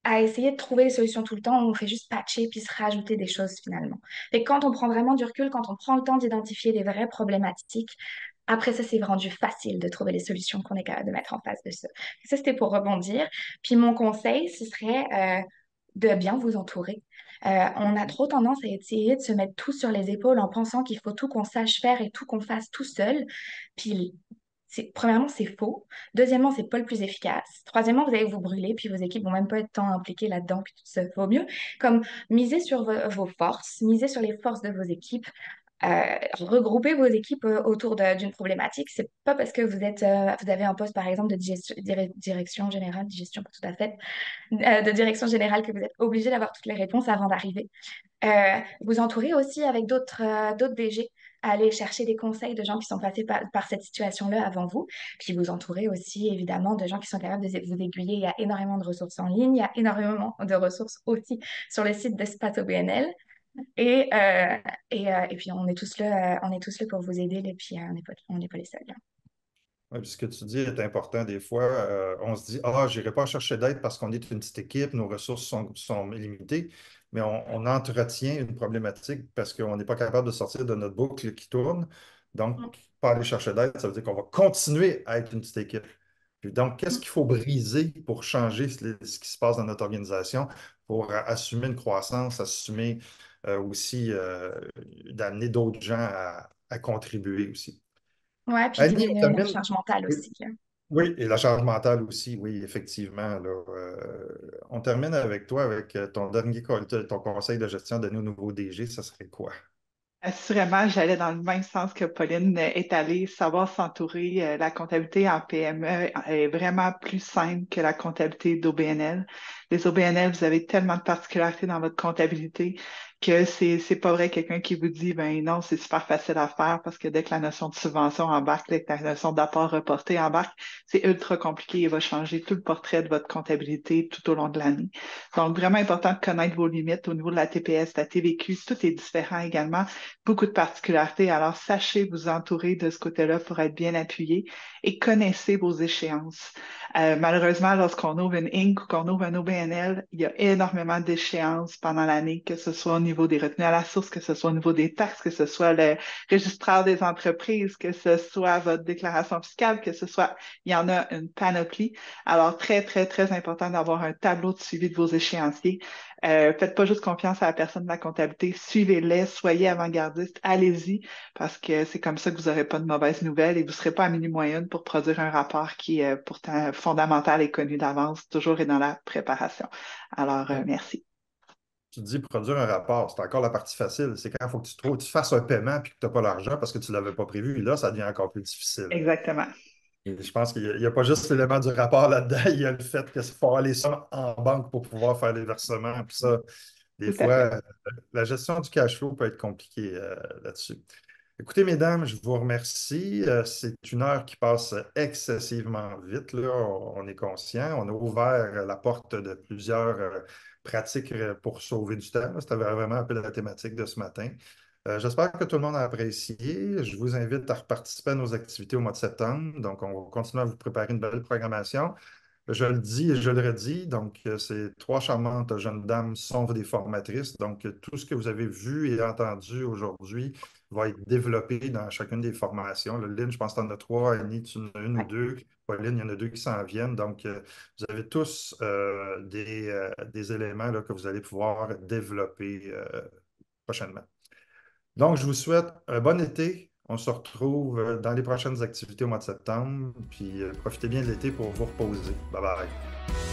B: à essayer de trouver des solutions tout le temps, on fait juste patcher puis se rajouter des choses finalement. Et quand on prend vraiment du recul, quand on prend le temps d'identifier les vraies problématiques, après ça, c'est rendu facile de trouver les solutions qu'on est capable de mettre en face de ça. Ça, c'était pour rebondir. Puis mon conseil, ce serait de bien vous entourer. On a trop tendance à essayer de se mettre tout sur les épaules en pensant qu'il faut tout qu'on sache faire et tout qu'on fasse tout seul. Puis premièrement, c'est faux. Deuxièmement, c'est pas le plus efficace. Troisièmement, vous allez vous brûler, puis vos équipes vont même pas être tant impliquées là-dedans, puis tout ça. Vaut mieux comme miser sur vos forces, miser sur les forces de vos équipes, regrouper vos équipes autour d'une problématique. C'est pas parce que vous avez un poste, par exemple, de direction générale, de gestion pas tout à fait, de direction générale que vous êtes obligé d'avoir toutes les réponses avant d'arriver. Vous entourez aussi avec d'autres DG. aller chercher des conseils de gens qui sont passés par cette situation-là avant vous, puis vous entourer aussi évidemment de gens qui sont capables de vous aiguiller. Il y a énormément de ressources en ligne, il y a énormément de ressources aussi sur le site d'Espace OBNL. Et, et puis on est tous là pour vous aider, et puis on n'est pas les seuls.
A: Oui, puis ce que tu dis est important. Des fois, on se dit, ah, je n'irai pas chercher d'aide parce qu'on est une petite équipe, nos ressources sont limitées, mais on entretient une problématique parce qu'on n'est pas capable de sortir de notre boucle qui tourne. Donc, pas aller chercher d'aide, ça veut dire qu'on va continuer à être une petite équipe. Puis donc, qu'est-ce qu'il faut briser pour changer ce qui se passe dans notre organisation, pour assumer une croissance, assumer aussi d'amener d'autres gens à contribuer aussi.
B: Ouais, puis
A: Annie, on
B: diminuer la
A: termine.
B: charge mentale
A: Oui,
B: aussi, là.
A: oui, et la charge mentale aussi, oui, effectivement. Là, on termine avec toi, avec ton dernier ton conseil de gestion donné au nouveau DG, ça serait quoi?
C: Assurément, j'allais dans le même sens que Pauline est allée, savoir s'entourer. La comptabilité en PME est vraiment plus simple que la comptabilité d'OBNL. Les OBNL, vous avez tellement de particularités dans votre comptabilité que c'est pas vrai quelqu'un qui vous dit, ben non, c'est super facile à faire parce que dès que la notion de subvention embarque, dès que la notion d'apport reporté embarque, c'est ultra compliqué et va changer tout le portrait de votre comptabilité tout au long de l'année. Donc, vraiment important de connaître vos limites au niveau de la TPS, la TVQ, tout est différent également, beaucoup de particularités. Alors, sachez vous entourer de ce côté-là pour être bien appuyé et connaissez vos échéances. Malheureusement, lorsqu'on ouvre une Inc. ou qu'on ouvre un OBNL, il y a énormément d'échéances pendant l'année, que ce soit au niveau des retenues à la source, que ce soit au niveau des taxes, que ce soit le registraire des entreprises, que ce soit votre déclaration fiscale, que ce soit, il y en a une panoplie. Alors, très, très, très important d'avoir un tableau de suivi de vos échéanciers. Faites pas juste confiance à la personne de la comptabilité, suivez-les, soyez avant-gardiste, allez-y, parce que c'est comme ça que vous n'aurez pas de mauvaises nouvelles et vous ne serez pas à minute moyenne pour produire un rapport qui est pourtant fondamental et connu d'avance, toujours est dans la préparation. Alors, merci.
A: Tu te dis produire un rapport, c'est encore la partie facile. C'est quand il faut que tu fasses un paiement et que tu n'as pas l'argent parce que tu ne l'avais pas prévu. Et là, ça devient encore plus difficile.
C: Exactement.
A: Et je pense qu'il n'y a pas juste l'élément du rapport là-dedans, il y a le fait qu'il faut avoir les sommes en banque pour pouvoir faire les versements. Puis ça, des
C: Tout à fait.
A: fois, la gestion du cash flow peut être compliquée là-dessus. Écoutez, mesdames, je vous remercie. C'est une heure qui passe excessivement vite, là. On est conscient. On a ouvert la porte de plusieurs pratiques pour sauver du temps. C'était vraiment un peu la thématique de ce matin. J'espère que tout le monde a apprécié. Je vous invite à reparticiper à nos activités au mois de septembre. Donc, on va continuer à vous préparer une belle programmation. Je le dis et je le redis, donc ces trois charmantes jeunes dames sont des formatrices. Donc, tout ce que vous avez vu et entendu aujourd'hui va être développé dans chacune des formations. Là, Lynn, je pense que tu en as trois, Annie, tu en as une ou deux. Pauline, il y en a deux qui s'en viennent. Donc, vous avez tous des éléments là, que vous allez pouvoir développer prochainement. Donc, je vous souhaite un bon été. On se retrouve dans les prochaines activités au mois de septembre. Puis profitez bien de l'été pour vous reposer. Bye bye.